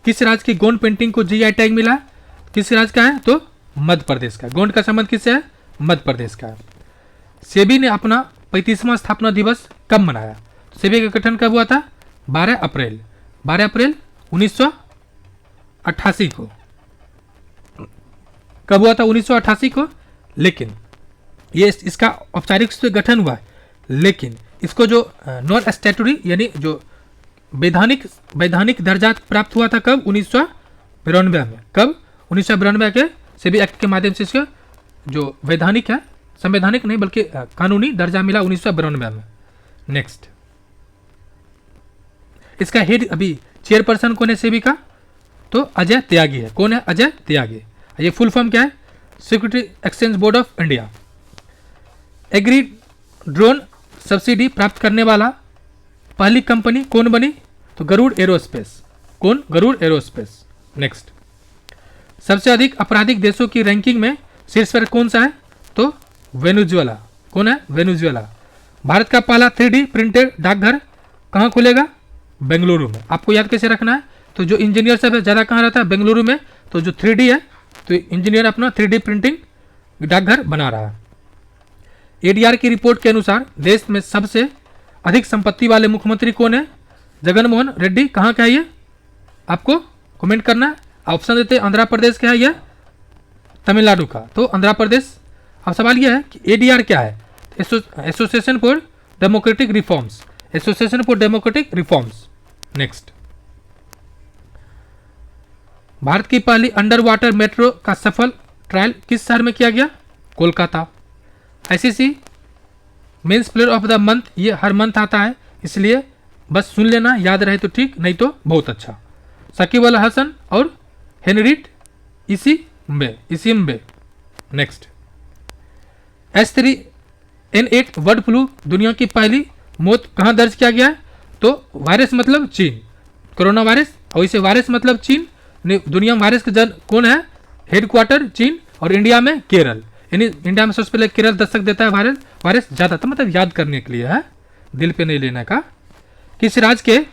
किस राज्य की गोंड पेंटिंग को जीआई टैग मिला? किस राज्य का है? तो मध्य प्रदेश का। गोंड का संबंध किससे है? मध्य प्रदेश का। सेबी ने अपना 35वां स्थापना दिवस कब मनाया? सेबी का गठन कब हुआ था? 12 अप्रैल 1988 को। कब हुआ था? 1988 को। लेकिन ये इसका औपचारिक से गठन हुआ है, लेकिन इसको जो नॉन स्टैट्यूटरी यानी जो वैधानिक दर्जा प्राप्त हुआ था कब? 1992 में। कब? 1992 के सेबी एक्ट के माध्यम से इसका जो वैधानिक है, संवैधानिक नहीं बल्कि कानूनी दर्जा मिला 1992 में। नेक्स्ट, इसका हेड अभी चेयरपर्सन कौन है सेबी का? तो अजय त्यागी है। कौन है? अजय त्यागी। ये फुल फॉर्म क्या है? Security exchange board of India. Agri drone subsidy प्राप्त करने वाला पहली कंपनी कौन बनी? तो गरुड़ एरोस्पेस। कौन? गरुड़ एरोस्पेस। नेक्स्ट, सबसे अधिक आपराधिक देशों की रैंकिंग में शीर्ष पर कौन सा है? तो वेनेजुएला। कौन है? वेनेजुएला। भारत का पहला 3D प्रिंटेड डाकघर कहाँ खुलेगा? बेंगलुरु में। आपको याद कैसे रखना है? तो जो इंजीनियर सब है ज़्यादा कहाँ रहता है? बेंगलुरु में। तो जो 3D है तो इंजीनियर अपना 3D प्रिंटिंग डाकघर बना रहा है। एडीआर की रिपोर्ट के अनुसार देश में सबसे अधिक संपत्ति वाले मुख्यमंत्री कौन है? जगनमोहन रेड्डी। कहाँ का है ये? आपको कमेंट करना है। ऑप्शन देते हैं, आंध्र प्रदेश का है या तमिलनाडु का? तो आंध्र प्रदेश। अब सवाल यह है कि एडीआर क्या है? Association for democratic reforms. Association for democratic reforms. Next, Bharat की पहली अंडर वाटर मेट्रो का सफल ट्रायल किस शहर में किया गया? Kolkata. ICC men's player of the month ये हर मंथ आता है, इसलिए बस सुन लेना, याद रहे तो ठीक, नहीं तो बहुत अच्छा। शकीब अल हसन और हेनरीट इसिम्बे। नेक्स्ट, H3N8 बर्ड फ्लू दुनिया की पहली मौत कहाँ दर्ज किया गया है? तो वायरस मतलब चीन, कोरोना वायरस, और इसे वायरस मतलब चीन। दुनिया में वायरस का जन कौन है? हेडक्वार्टर चीन, और इंडिया में केरल, यानी इंडिया में सबसे पहले केरल दस्तक देता है वायरस ज़्यादा था, मतलब याद करने के लिए है, दिल पे नहीं लेने का। किस राज्य के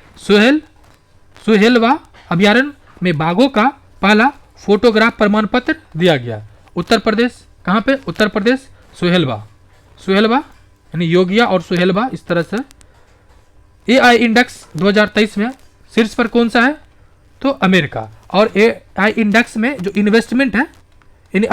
सुहेलवा अभ्यारण्य में बाघों का पहला फोटोग्राफ प्रमाण पत्र दिया गया? उत्तर प्रदेश। कहाँ पे? उत्तर प्रदेश, सुहेलवा यानी योगिया और सुहेलवा, इस तरह से। एआई इंडेक्स 2023 में शीर्ष पर कौन सा है? तो अमेरिका। और एआई इंडेक्स में जो इन्वेस्टमेंट है, यानी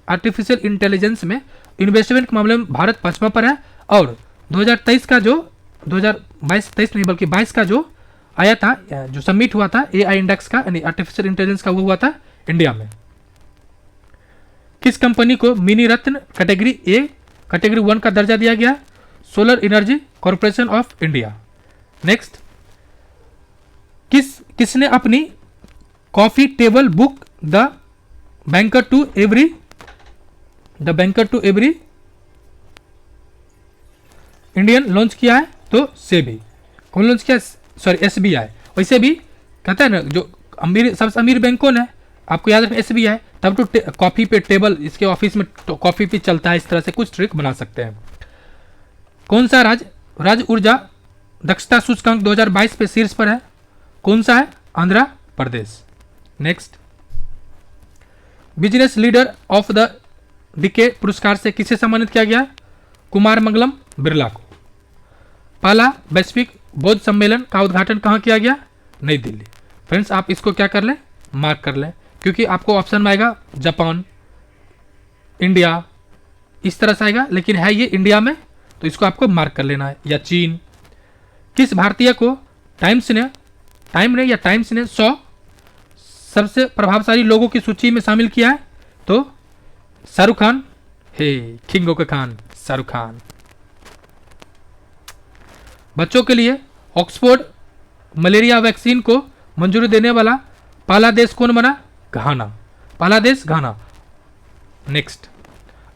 आर्टिफिशियल इंटेलिजेंस में इन्वेस्टमेंट के मामले में भारत 5वां पर है। और 2023 का जो 2022-23 नहीं बल्कि 22 का जो आया था, जो सबमिट हुआ था एआई इंडेक्स का, यानी आर्टिफिशियल इंटेलिजेंस का, वो हुआ था इंडिया में। किस कंपनी को मिनी रत्न कैटेगरी 1 का दर्जा दिया गया? Solar energy corporation of India. Next, किसने अपनी coffee table book the banker to every Indian launch किया है? तो सेबी। कौन लॉन्च किया? Sorry, SBI. वैसे भी कहता है ना, जो सबसे अमीर बैंक कौन है? आपको याद रखना एसबीआई। तब तो कॉफी पे टेबल, इसके ऑफिस में तो कॉफी पे चलता है, इस तरह से कुछ ट्रिक बना सकते हैं। कौन सा राज्य ऊर्जा दक्षता सूचकांक 2022 पे शीर्ष पर है? कौन सा है? Andhra Pradesh. Next, business leader of the decade पुरस्कार से किसे सम्मानित किया गया? कुमार मंगलम बिरला को। पहला वैश्विक बौद्ध सम्मेलन का उद्घाटन कहाँ किया गया? नई दिल्ली। फ्रेंड्स, आप इसको क्या कर लें? मार्क कर लें, क्योंकि आपको ऑप्शन में आएगा जापान, इंडिया, इस तरह से आएगा, लेकिन है ये इंडिया में, तो इसको आपको मार्क कर लेना है। या चीन। किस भारतीय को टाइम्स ने 100 सबसे प्रभावशाली लोगों की सूची में शामिल किया है? तो शाहरुख खान, हे किंग ऑफ खान, शाहरुख खान। बच्चों के लिए ऑक्सफोर्ड मलेरिया वैक्सीन को मंजूरी देने वाला पहला देश कौन बना? घाना। पहला देश घाना। नेक्स्ट,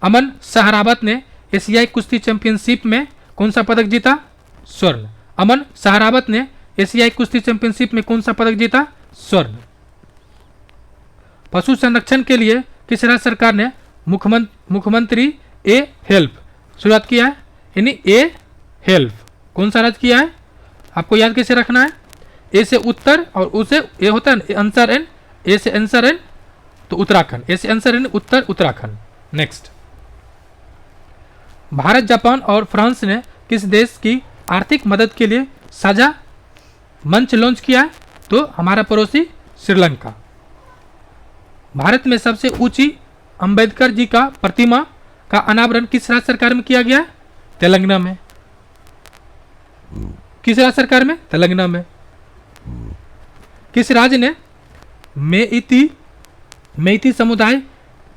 अमन सहरावत ने एशियाई कुश्ती चैंपियनशिप में कौन सा पदक जीता? स्वर्ण। अमन सहरावत ने एशियाई कुश्ती चैंपियनशिप में कौन सा पदक जीता? स्वर्ण। पशु संरक्षण के लिए किस राज्य सरकार ने मुख्यमंत्री ए हेल्प शुरुआत किया है? यानी ए हेल्प कौन सा राज्य किया है? आपको याद कैसे रखना है? ए से उत्तर और उसे ए होता है आंसर एन, ए से आंसर एन तो उत्तराखंड, ए से आंसर एन उत्तर उत्तराखंड। नेक्स्ट, भारत, जापान और फ्रांस ने किस देश की आर्थिक मदद के लिए साझा मंच लॉन्च किया है? तो हमारा पड़ोसी श्रीलंका। भारत में सबसे ऊंची अंबेडकर जी का प्रतिमा का अनावरण किस राज्य सरकार में किया गया? तेलंगाना में। किस राज्य सरकार में? तेलंगाना में। किस राज्य ने मेइती समुदाय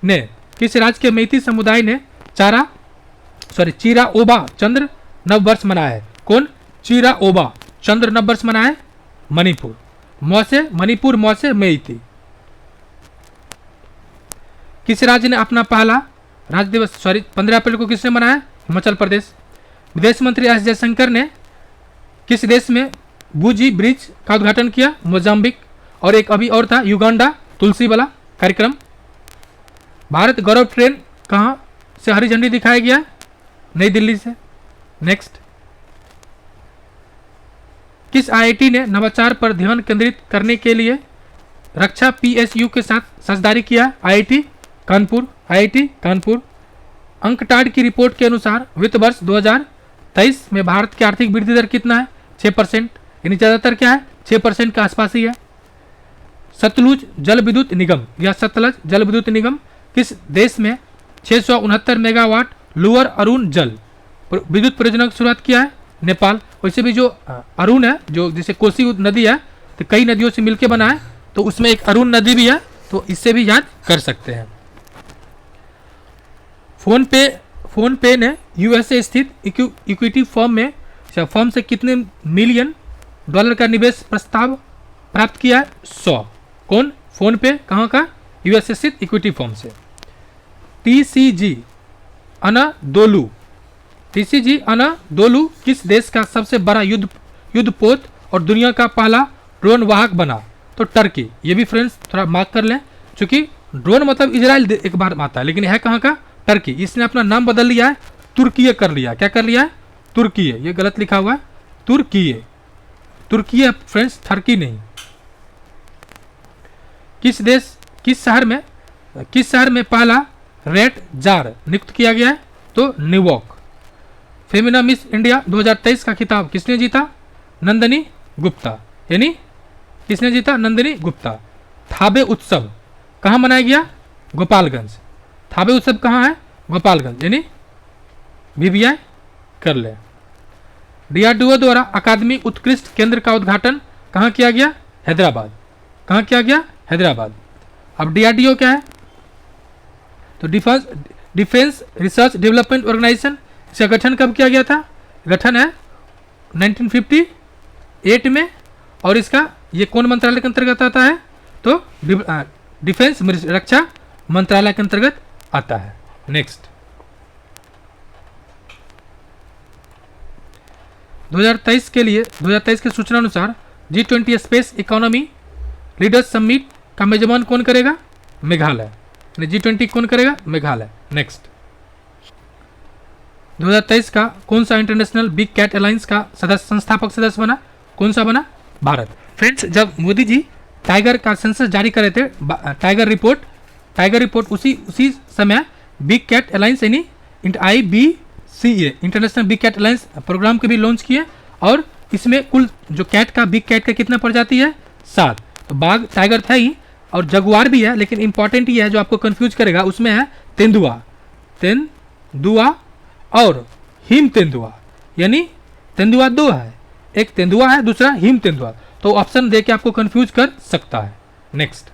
ने किस राज्य के मेइती समुदाय ने चीरा ओबा चंद्र नववर्ष मनाया है? कौन? चीरा ओबा चंद्र नववर्ष मनाया है? मणिपुर। मणिपुर मौसे मेइती। किस राज्य ने अपना पहला राज्य दिवस 15 अप्रैल को किसने मनाया? हिमाचल प्रदेश। विदेश मंत्री एस जयशंकर ने किस देश में बूजी ब्रिज का उद्घाटन किया? मोजाम्बिक। और एक अभी और था युगांडा, तुलसी वाला कार्यक्रम। भारत गौरव ट्रेन कहाँ से हरी झंडी दिखाया गया? नई दिल्ली से। नेक्स्ट, किस आईआईटी ने नवाचार पर ध्यान केंद्रित करने के लिए रक्षा पीएसयू के साथ साझेदारी किया? आईआईटी कानपुर। अंकटाड की रिपोर्ट के अनुसार वित्त वर्ष 2023 में भारत की आर्थिक वृद्धि दर कितना है? 6%, यानी ज्यादातर क्या है? 6% के आसपास ही है। सतलुज जल विद्युत निगम किस देश में 669 मेगावाट लोअर अरुण जल विद्युत परियोजना की शुरुआत किया है? नेपाल। वैसे भी जो अरुण है, जो जैसे कोसी नदी है तो कई नदियों से मिलकर बना है, तो उसमें एक अरुण नदी भी है, तो इससे भी याद कर सकते हैं। फोन पे ने यूएसए स्थित इक्विटी फर्म से कितने मिलियन डॉलर का निवेश प्रस्ताव प्राप्त किया है? 100। कौन? फोन पे। कहाँ का? यूएसए स्थित इक्विटी फर्म से। टीसीजी अनादोलु किस देश का सबसे बड़ा युद्धपोत और दुनिया का पहला ड्रोन वाहक बना? तो टर्की। ये भी फ्रेंड्स थोड़ा मार्क कर लें, क्योंकि ड्रोन मतलब इजराइल एक बार आता है, लेकिन है कहाँ का, टर्की। इसने अपना नाम बदल लिया है, तुर्कीय कर लिया। क्या कर लिया है, तुर्कीय। ये गलत लिखा हुआ है, तुर्कीय, तुर्कीय फ्रेंड्स, टर्की नहीं। किस शहर में पहला रेड जार नियुक्त किया गया है, तो न्यूयॉर्क। फेमिना मिस इंडिया 2023 का खिताब किसने जीता, नंदिनी गुप्ता। यानी किसने जीता, नंदिनी गुप्ता। थाबे उत्सव कहाँ मनाया गया, गोपालगंज। थाबे उत्सव कहाँ है, गोपालगंज। यानी वीवीआई कर ले। डीआरडीओ द्वारा अकादमी उत्कृष्ट केंद्र का उद्घाटन कहाँ किया गया, हैदराबाद। कहाँ किया गया, हैदराबाद। अब डीआरडीओ क्या है, तो डिफेंस रिसर्च डेवलपमेंट ऑर्गेनाइजेशन। इसका गठन कब किया गया था, गठन है 1958 में। और इसका ये कौन मंत्रालय के अंतर्गत आता है, तो डिफेंस रक्षा मंत्रालय के अंतर्गत आता है। नेक्स्ट 2023 के लिए 2023 की सूचना अनुसार G20 space economy leaders summit का मेजबान कौन करेगा, मेघालय। G20 कौन करेगा, मेघालय। नेक्स्ट 2023 का कौन सा इंटरनेशनल बिग कैट अलायंस का संस्थापक सदस्य बना, कौन सा बना, भारत। फ्रेंड्स, जब मोदी जी टाइगर का सेंसस जारी करे थे, टाइगर रिपोर्ट उसी समय बिग कैट अलायंस यानी IBCA international big cat alliance program के भी लॉन्च किए। और इसमें कुल जो बिग कैट का कितना प्रजाति है, 7। तो बाघ टाइगर था ही, और जगुआर भी है, लेकिन इंपॉर्टेंट ये है जो आपको कंफ्यूज करेगा, उसमें है तेंदुआ और हिम तेंदुआ। यानी तेंदुआ 2 है, एक तेंदुआ है, दूसरा हिम तेंदुआ। तो ऑप्शन दे के आपको कंफ्यूज कर सकता है। नेक्स्ट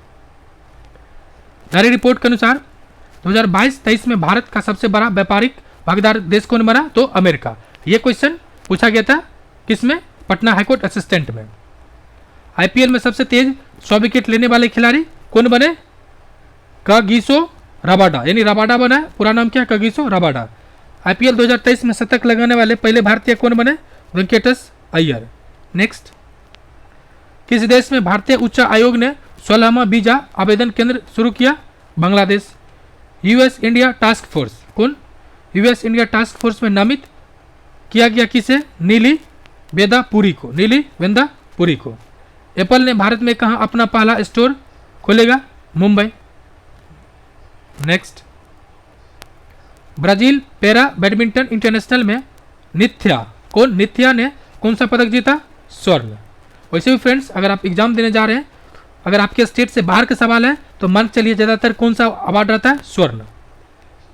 जारी रिपोर्ट के अनुसार 2022-23 में भारत का सबसे बड़ा व्यापारिक भागीदार देश कौन बना, तो अमेरिका। यह क्वेश्चन पूछा गया था किसमें, पटना हाईकोर्ट असिस्टेंट में। आईपीएल में सबसे तेज 100 विकेट लेने वाले खिलाड़ी कौन बने, कागिसो रबाडा। यानी रबाडा बना है, पूरा नाम क्या, कागिसो रबाडा। आईपीएल 2023 में शतक लगाने वाले पहले भारतीय कौन बने, वेंकटेश अय्यर। नेक्स्ट किस देश में भारतीय उच्च आयोग ने 16वां वीजा आवेदन केंद्र शुरू किया, Bangladesh. US India task force, कौन, यूएस इंडिया टास्क फोर्स में नामित किया गया किसे, नीली वेदा पुरी को। एप्पल ने भारत में कहां अपना पहला स्टोर खोलेगा, Mumbai. Next Brazil para badminton international में नित्या ने कौन सा पदक जीता, स्वर्ण। वैसे भी फ्रेंड्स, अगर आप एग्जाम देने जा रहे हैं, अगर आपके स्टेट से बाहर का सवाल है तो मान चलिए ज़्यादातर कौन सा अवार्ड रहता है, स्वर्ण।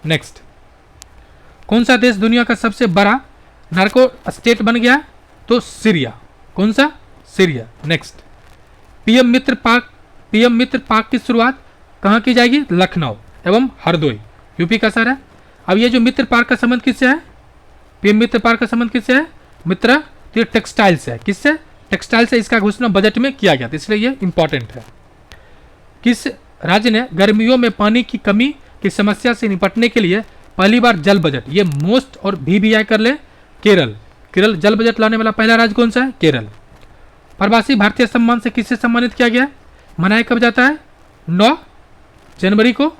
नेक्स्ट कौन सा देश दुनिया का सबसे बड़ा नार्को स्टेट बन गया, तो सीरिया। कौन सा, सीरिया। नेक्स्ट पीएम मित्र पार्क की शुरुआत कहाँ की जाएगी, लखनऊ एवं हरदोई, यूपी का शहर है। अब ये जो मित्र पार्क का संबंध किससे है, पीएम मित्र पार्क का संबंध किससे है, मित्र तो टेक्सटाइल से है। किससे, टेक्सटाइल से। इसका घोषणा बजट में किया गया था, इसलिए ये इंपॉर्टेंट है। किस राज्य ने गर्मियों में पानी की कमी की समस्या से निपटने के लिए पहली बार जल बजट, ये मोस्ट और VVI कर ले, केरल जल बजट लाने वाला पहला राज्य कौन सा है, केरल। प्रवासी भारतीय सम्मान से किसे सम्मानित किया गया है, मनाया कब जाता है, 9 जनवरी को।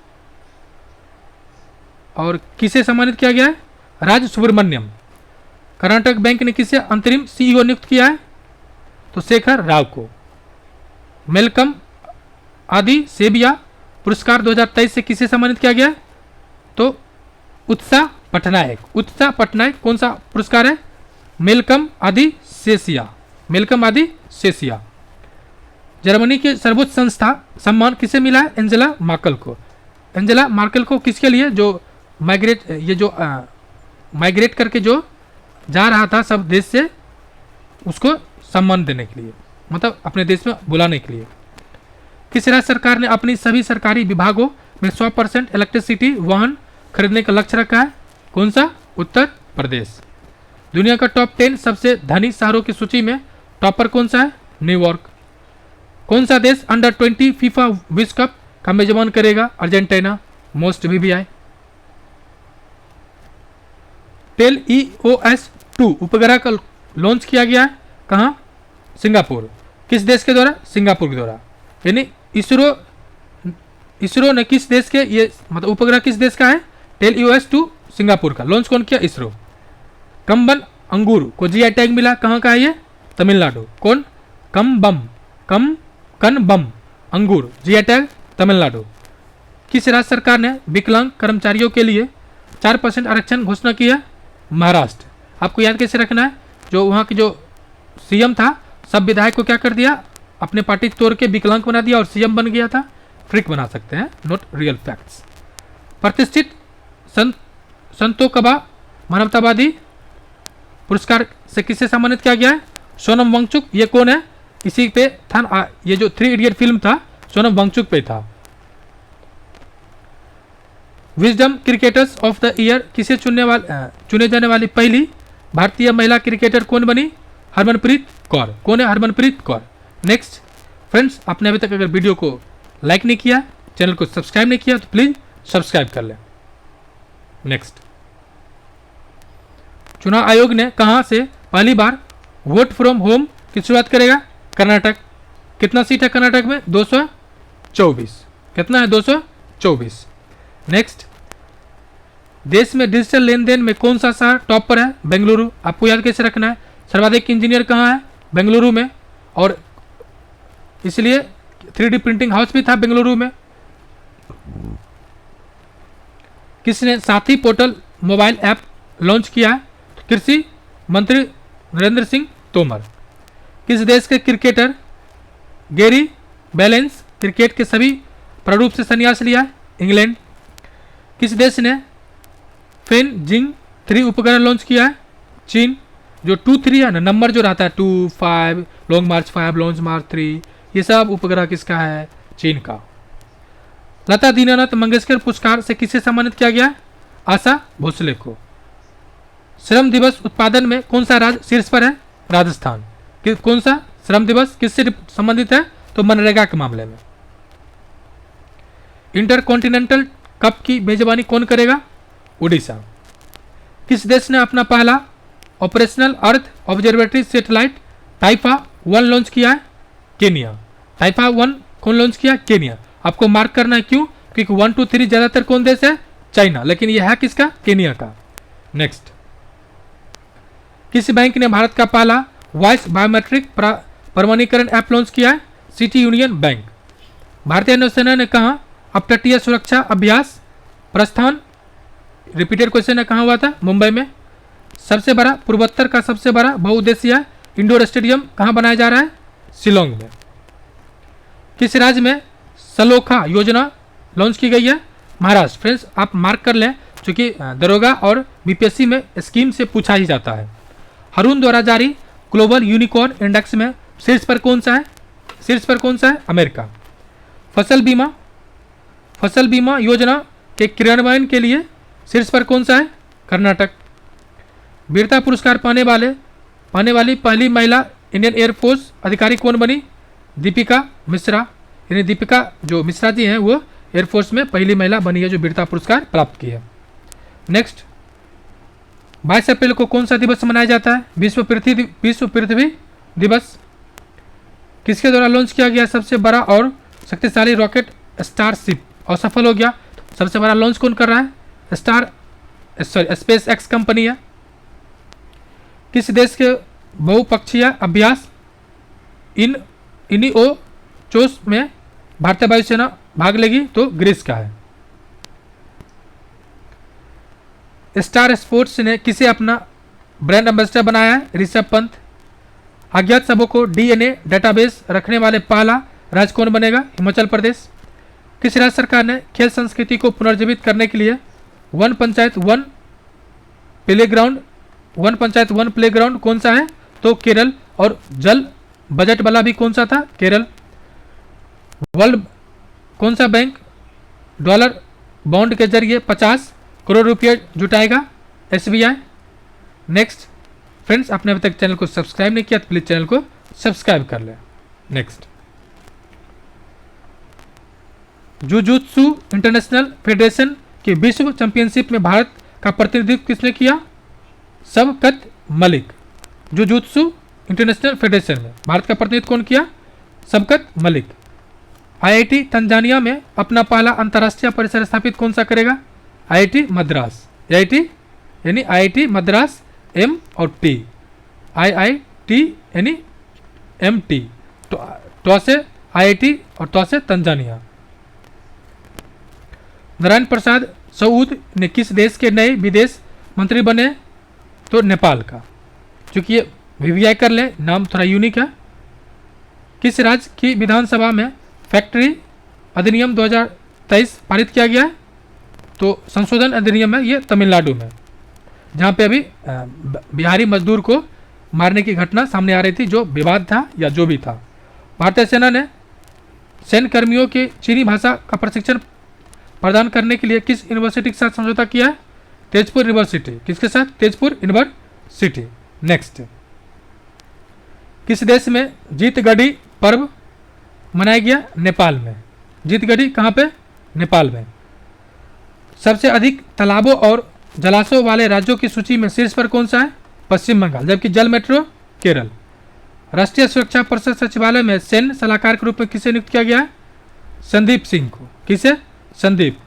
और किसे सम्मानित किया गया है, राज सुब्रमण्यम। कर्नाटक बैंक ने किसे अंतरिम CEO नियुक्त किया है, तो शेखर राव को। मेलकम आदि सेबिया पुरस्कार 2023 से किसे सम्मानित किया गया है, तो उत्साह पटनायक। कौन सा पुरस्कार है, मेलकम आदि सेसिया। जर्मनी के सर्वोच्च संस्था सम्मान किसे मिला है, एंजेला मार्केल को किसके लिए, जो माइग्रेट करके जो जा रहा था सब देश से, उसको सम्मान देने के लिए, मतलब अपने देश में बुलाने के लिए। किस राज्य सरकार ने अपनी सभी सरकारी विभागों में 100% इलेक्ट्रिसिटी वाहन खरीदने का लक्ष्य रखा है, कौन सा, उत्तर प्रदेश। दुनिया का टॉप 10 सबसे धनी शहरों की सूची में टॉपर कौन सा है, न्यूयॉर्क। कौन सा देश अंडर-20 फीफा विश्व कप का मेजबान करेगा, अर्जेंटीना, मोस्ट VVI। टेल EOS 2 उपग्रह का लॉन्च किया गया है, कहाँ, सिंगापुर। किस देश के द्वारा, सिंगापुर के द्वारा। यानी इसरो इसरो ने किस देश के ये मतलब उपग्रह किस देश का है? टेल-यूएस टू सिंगापुर का लॉन्च कौन किया? इसरो। कम्बन अंगूर को जीआई टैग मिला, कहाँ का है ये? तमिलनाडु। कौन? कनबम अंगूर, जीआई टैग तमिलनाडु। किस राज्य सरकार ने विकलांग कर्मचारियों के लिए 4% आरक्षण घोषणा की है? महाराष्ट्र। आपको याद कैसे रखना है, जो वहाँ की जो सीएम था सब विधायक को क्या कर दिया? अपने पार्टी तोड़ के विकलांग बना दिया और सीएम बन गया था। ट्रिक बना सकते हैं, नॉट रियल फैक्ट्स। प्रतिष्ठित संतोकबा मानवतावादी पुरस्कार से किसे सम्मानित किया गया है? सोनम वांगचुक। ये कौन है? इसी पे था ये जो 3 इडियट फिल्म था, सोनम वांगचुक पे था। Wisdom cricketers of the year किसे चुने जाने वाली पहली भारतीय महिला क्रिकेटर कौन बनी? हरमनप्रीत कौर। कौन है? हरमनप्रीत कौर। नेक्स्ट फ्रेंड्स, आपने अभी तक अगर वीडियो को लाइक नहीं किया, चैनल को सब्सक्राइब नहीं किया तो प्लीज सब्सक्राइब कर लें। नेक्स्ट, चुनाव आयोग ने कहां से पहली बार वोट फ्रॉम होम की शुरुआत करेगा? कर्नाटक। कितना सीट है कर्नाटक में? 224। कितना है? 224। नेक्स्ट, देश में डिजिटल लेन देन में कौन सा शहर टॉप पर है? बेंगलुरु। आपको याद कैसे रखना है? सर्वाधिक इंजीनियर कहाँ है? बेंगलुरु में। और इसलिए 3D प्रिंटिंग हाउस भी था बेंगलुरु में। किसने साथी पोर्टल मोबाइल ऐप लॉन्च किया है? कृषि मंत्री नरेंद्र सिंह तोमर। किस देश के क्रिकेटर गैरी बैलेंस क्रिकेट के सभी प्रारूप से संन्यास लिया है? इंग्लैंड। किस देश ने फेन जिंग 3 उपग्रह लॉन्च किया है? चीन। जो 2-3 है ना, नंबर जो रहता है 2, 5, लॉन्ग मार्च 5, लॉन्ग मार्च 3, ये सब उपग्रह किसका है? चीन का। लता दीनानाथ मंगेशकर पुरस्कार से किसे सम्मानित किया गया? आशा भोसले को। श्रम दिवस उत्पादन में कौन सा राज्य शीर्ष पर है? राजस्थान। कौन सा श्रम दिवस किससे संबंधित है? तो मनरेगा के मामले में। इंटरकॉन्टिनेंटल कप की मेजबानी कौन करेगा? उड़ीसा। किस देश ने अपना पहला ऑपरेशनल अर्थ ऑब्जर्वेटरी सैटेलाइट टाइफा 1 लॉन्च किया है? केनिया। टाइफा 1 कौन लॉन्च किया? केनिया। आपको मार्क करना है, क्यों? क्योंकि 1, 2, 3 ज्यादातर कौन देश है? चाइना, लेकिन यह है किसका? केनिया का। नेक्स्ट, किस बैंक ने भारत का पहला वॉइस बायोमेट्रिक प्रमाणीकरण ऐप लॉन्च किया है? City union bank. भारतीय नौसेना ने कहा अपतटीय सुरक्षा अभ्यास प्रस्थान, रिपीटेड क्वेश्चन है, कहाँ हुआ था? मुंबई में। सबसे बड़ा पूर्वोत्तर का सबसे बड़ा बहुउद्देशीय इंडोर स्टेडियम कहाँ बनाया जा रहा है? शिलोंग में। किस राज्य में सलोखा योजना लॉन्च की गई है? महाराष्ट्र। फ्रेंड्स, आप मार्क कर लें, क्योंकि दरोगा और बीपीएससी में स्कीम से पूछा ही जाता है। हरून द्वारा जारी ग्लोबल यूनिकॉर्न इंडेक्स में शीर्ष पर कौन सा है? शीर्ष पर कौन सा है? अमेरिका। फसल बीमा योजना के क्रियान्वयन के लिए शीर्ष पर कौन सा है? कर्नाटक। वीरता पुरस्कार पाने वाली पहली महिला इंडियन एयरफोर्स अधिकारी कौन बनी? दीपिका मिश्रा। यानी दीपिका जो मिश्रा जी हैं वो एयरफोर्स में पहली महिला बनी है जो वीरता पुरस्कार प्राप्त की है। नेक्स्ट, 22 अप्रैल को कौन सा दिवस मनाया जाता है? विश्व पृथ्वी दिवस। किसके द्वारा लॉन्च किया गया सबसे बड़ा और शक्तिशाली रॉकेट स्टारशिप और सफल हो गया? सबसे बड़ा लॉन्च कौन कर रहा है? स्पेस एक्स कंपनी है। किस देश के बहुपक्षीय अभ्यास इनिओचोस में भारतीय वायुसेना भाग लेगी? तो ग्रीस का है। स्टार स्पोर्ट्स ने किसे अपना ब्रांड एम्बेसडर बनाया है? ऋषभ पंत। अज्ञात शवों को डीएनए डेटाबेस रखने वाले पहला राज्य कौन बनेगा? हिमाचल प्रदेश। किस राज्य सरकार ने खेल संस्कृति को पुनर्जीवित करने के लिए वन पंचायत वन प्लेग्राउंड कौन सा है? तो केरल। और जल बजट वाला भी कौन सा था? केरल। वर्ल्ड कौन सा बैंक डॉलर बॉन्ड के जरिए 50 करोड़ रुपये जुटाएगा? एसबीआई। नेक्स्ट फ्रेंड्स, आपने अभी तक चैनल को सब्सक्राइब नहीं किया तो प्लीज चैनल को सब्सक्राइब कर लें। नेक्स्ट, जुजुत्सु इंटरनेशनल फेडरेशन के विश्व चैंपियनशिप में भारत का प्रतिनिधित्व किसने किया? Shafqat Malik. Jujutsu international federation में भारत का प्रतिनिधित्व कौन किया? शबकत मलिक। आईआईटी तंजानिया में अपना पहला अंतर्राष्ट्रीय परिसर स्थापित कौन सा करेगा? आईआईटी मद्रास। आईआईटी यानी आईआईटी मद्रास एम और टी, आईआईटी यानी एम टी, तो से आईआईटी और तो से तंजानिया। नारायण प्रसाद सऊद ने किस देश के नए विदेश मंत्री बने? तो नेपाल का। चूंकि ये वीवीआई कर ले, नाम थोड़ा यूनिक है। किस राज्य की विधानसभा में फैक्ट्री अधिनियम 2023 पारित किया गया है? तो संशोधन अधिनियम है ये तमिलनाडु में, जहाँ पे अभी बिहारी मजदूर को मारने की घटना सामने आ रही थी, जो विवाद था या जो भी था। भारतीय सेना ने सैन्य कर्मियों के चीनी भाषा का प्रशिक्षण प्रदान करने के लिए किस यूनिवर्सिटी के साथ समझौता किया है? तेजपुर यूनिवर्सिटी। किसके साथ? तेजपुर यूनिवर्सिटी। नेक्स्ट, किस देश में जीतगढ़ी पर्व मनाया गया? नेपाल में। जीतगढ़ी कहाँ पे? नेपाल में। सबसे अधिक तालाबों और जलाशयों वाले राज्यों की सूची में शीर्ष पर कौन सा है? पश्चिम बंगाल। जबकि जल मेट्रो केरल। राष्ट्रीय सुरक्षा परिषद सचिवालय में सैन्य सलाहकार के रूप में किसे नियुक्त किया गया है? संदीप सिंह को। किसे? संदीप।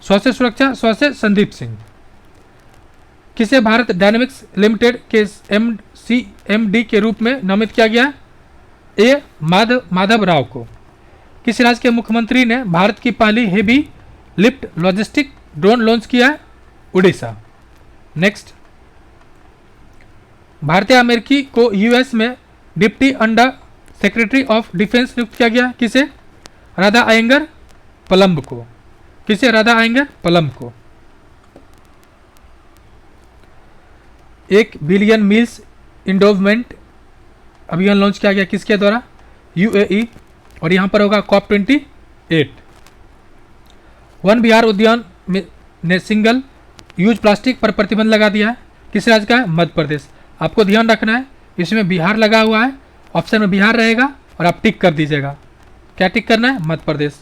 स्वास्थ्य सुरक्षा स्वास्थ्य संदीप सिंह। किसे भारत डायनेमिक्स लिमिटेड के एमडी के रूप में नामित किया गया? ए माधव राव को। किस राज्य के मुख्यमंत्री ने भारत की पहली heavy lift logistic drone launch किया है? उड़ीसा। नेक्स्ट, भारतीय अमेरिकी को यूएस में deputy under secretary of defence नियुक्त किया गया। किसे? राधा अयंगर पलम्ब को। किसे? राधा अयंगर पलम्ब को। 1 बिलियन मील्स इंडोवमेंट अभियान लॉन्च किया गया किसके द्वारा? यूएई। और यहाँ पर होगा COP28। वन विहार उद्यान ने सिंगल यूज प्लास्टिक पर प्रतिबंध लगा दिया है। किस राज्य का है? मध्य प्रदेश। आपको ध्यान रखना है, इसमें बिहार लगा हुआ है, ऑप्शन में बिहार रहेगा और आप टिक कर दीजिएगा। क्या टिक करना है? मध्य प्रदेश।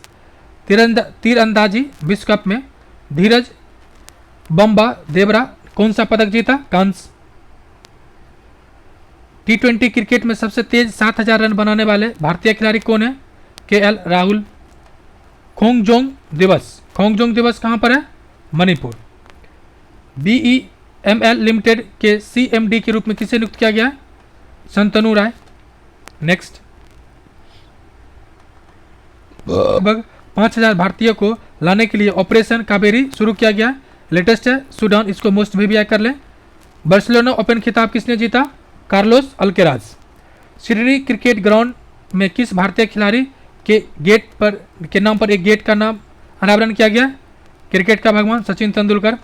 तीरंदाजी विश्व कप में धीरज बम्बा देवरा कौन सा पदक जीता? कांस्य। T20 क्रिकेट में सबसे तेज 7000 रन बनाने वाले भारतीय खिलाड़ी कौन है? KL राहुल। खोंगजोंग दिवस कहाँ पर है? मणिपुर। BEML लिमिटेड के CMD के रूप में किसे नियुक्त किया गया है? संतनु राय। नेक्स्ट, लगभग 5000 भारतीयों को लाने के लिए ऑपरेशन कावेरी शुरू किया गया। लेटेस्ट है सूडान, इसको मोस्ट वीवीआई कर लें। बार्सिलोना ओपन खिताब किसने जीता? कार्लोस अल्केराज। सिडनी क्रिकेट ग्राउंड में किस भारतीय खिलाड़ी के गेट पर के नाम पर एक गेट का नाम अनावरण किया गया? क्रिकेट का भगवान सचिन तेंदुलकर।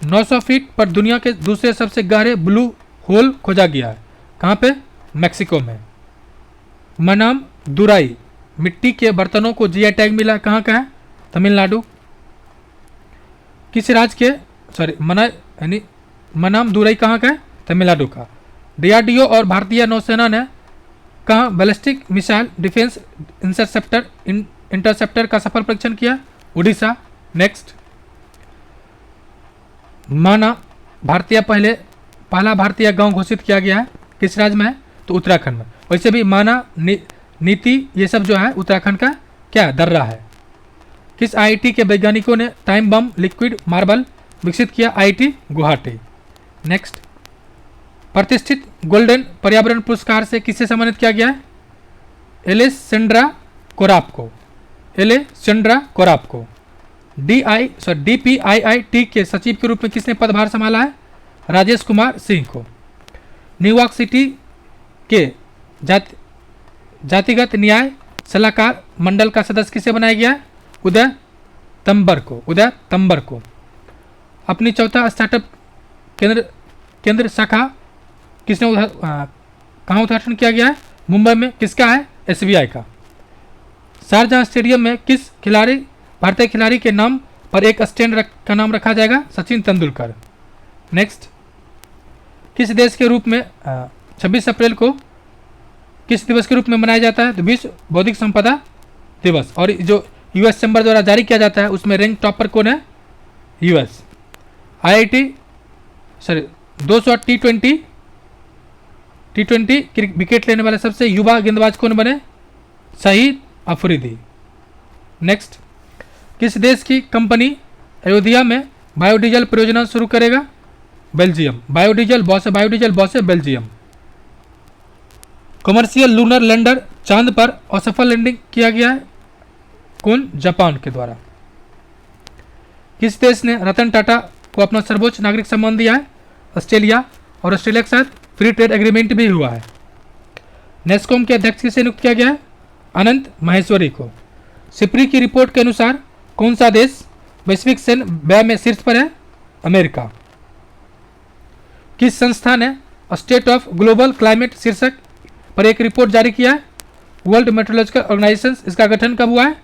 900 फीट पर दुनिया के दूसरे सबसे गहरे ब्लू होल खोजा गया है। कहाँ पे? मैक्सिको में। मनाम दुराई मिट्टी के बर्तनों को जीआई टैग मिला, कहाँ का है? तमिलनाडु। किस राज्य के मनाम दुराई कहाँ का है? तमिलनाडु का। डीआरडीओ और भारतीय नौसेना ने कहाँ बैलिस्टिक मिसाइल डिफेंस इंटरसेप्टर का सफल परीक्षण किया? उड़ीसा। नेक्स्ट, माना पहला भारतीय गांव घोषित किया गया है किस राज्य में है? तो उत्तराखंड में। वैसे भी माना नीति ये सब जो है उत्तराखंड का क्या दर्रा है। किस आईआईटी के वैज्ञानिकों ने टाइम बम लिक्विड मार्बल विकसित किया? आईआईटी गुवाहाटी। नेक्स्ट, प्रतिष्ठित गोल्डन पर्यावरण पुरस्कार से किसे सम्मानित किया गया है? एलेसेंड्रा कोराप को। DPIIT के सचिव के रूप में किसने पदभार संभाला है? राजेश कुमार सिंह को। न्यूयॉर्क सिटी के जातिगत न्याय सलाहकार मंडल का सदस्य किसे बनाया गया है? उदय तंबर को। अपनी चौथा स्टार्टअप केंद्र शाखा किसने कहाँ उद्घाटन किया गया है? मुंबई में। किसका है? SBI का। शारजाह स्टेडियम में किस भारतीय खिलाड़ी के नाम पर एक स्टैंड का नाम रखा जाएगा? सचिन तेंदुलकर। नेक्स्ट, किस देश के रूप में 26 अप्रैल को किस दिवस के रूप में मनाया जाता है? तो विश्व बौद्धिक संपदा दिवस। और जो यूएस चैम्बर द्वारा जारी किया जाता है उसमें रैंक टॉपर कौन है? यूएस। आईआईटी 200 T20 विकेट लेने वाले सबसे युवा गेंदबाज कौन बने? शहीद अफरीदी। नेक्स्ट, किस देश की कंपनी अयोध्या में बायोडीजल परियोजना शुरू करेगा? बेल्जियम। बायोडीजल बॉस है बेल्जियम। कमर्शियल लूनर लैंडर चांद पर असफल लैंडिंग किया गया है, कौन? जापान के द्वारा। किस देश ने रतन टाटा को अपना सर्वोच्च नागरिक सम्मान दिया है? ऑस्ट्रेलिया। और ऑस्ट्रेलिया के साथ फ्री ट्रेड एग्रीमेंट भी हुआ है। नेस्कॉम के अध्यक्ष किसे नियुक्त किया गया है? अनंत महेश्वरी को। सिप्री की रिपोर्ट के अनुसार कौन सा देश वैश्विक सैन्य व्यय में शीर्ष पर है? अमेरिका। किस संस्था ने स्टेट ऑफ ग्लोबल क्लाइमेट शीर्षक पर एक रिपोर्ट जारी किया है? World Meteorological Organization. इसका गठन कब हुआ है?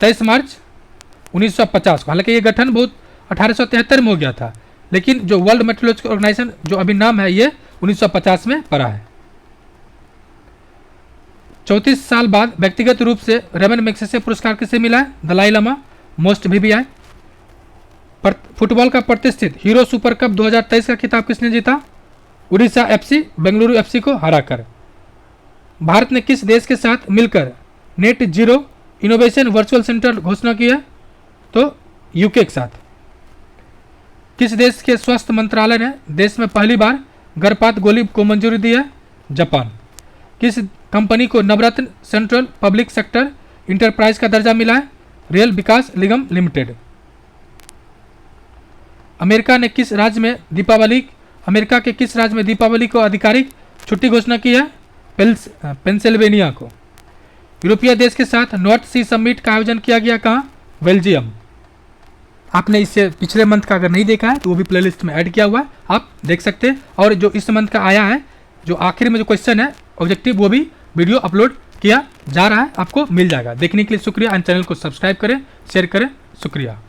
23 मार्च 1950 को। हालांकि ये गठन बहुत 1873 में हो गया था, लेकिन जो वर्ल्ड मेट्रोलॉजिकल ऑर्गेनाइजेशन जो अभी नाम है ये 1950 में पड़ा है। 34 साल बाद व्यक्तिगत रूप से रेमन मैग्सेसे पुरस्कार किसे मिला है? Dalai Lama. Most VVI। Football का प्रतिष्ठित हीरो सुपर कप 2023 का खिताब किसने जीता? उड़ीसा FC बेंगलुरु FC को हराकर। भारत ने किस देश के साथ मिलकर net zero innovation virtual centre घोषणा की है? तो यूके के साथ। किस देश के स्वास्थ्य मंत्रालय ने देश में पहली बार गर्भपात गोली को मंजूरी दी है? जापान। किस कंपनी को नवरत्न सेंट्रल पब्लिक सेक्टर इंटरप्राइज का दर्जा मिला है? रेल विकास निगम लिमिटेड। अमेरिका के किस राज्य में दीपावली को आधिकारिक छुट्टी घोषणा की है? पेंसिल्वेनिया को। यूरोपीय देश के साथ नॉर्थ सी समिट का आयोजन किया गया कहाँ? बेल्जियम। आपने इससे पिछले मंथ का अगर नहीं देखा है तो वो भी प्लेलिस्ट में ऐड किया हुआ है, आप देख सकते हैं। और जो इस मंथ का आया है, जो आखिर में जो क्वेश्चन है ऑब्जेक्टिव, वो भी वीडियो अपलोड किया जा रहा है, आपको मिल जाएगा। देखने के लिए शुक्रिया। चैनल को सब्सक्राइब करें, शेयर करें। शुक्रिया।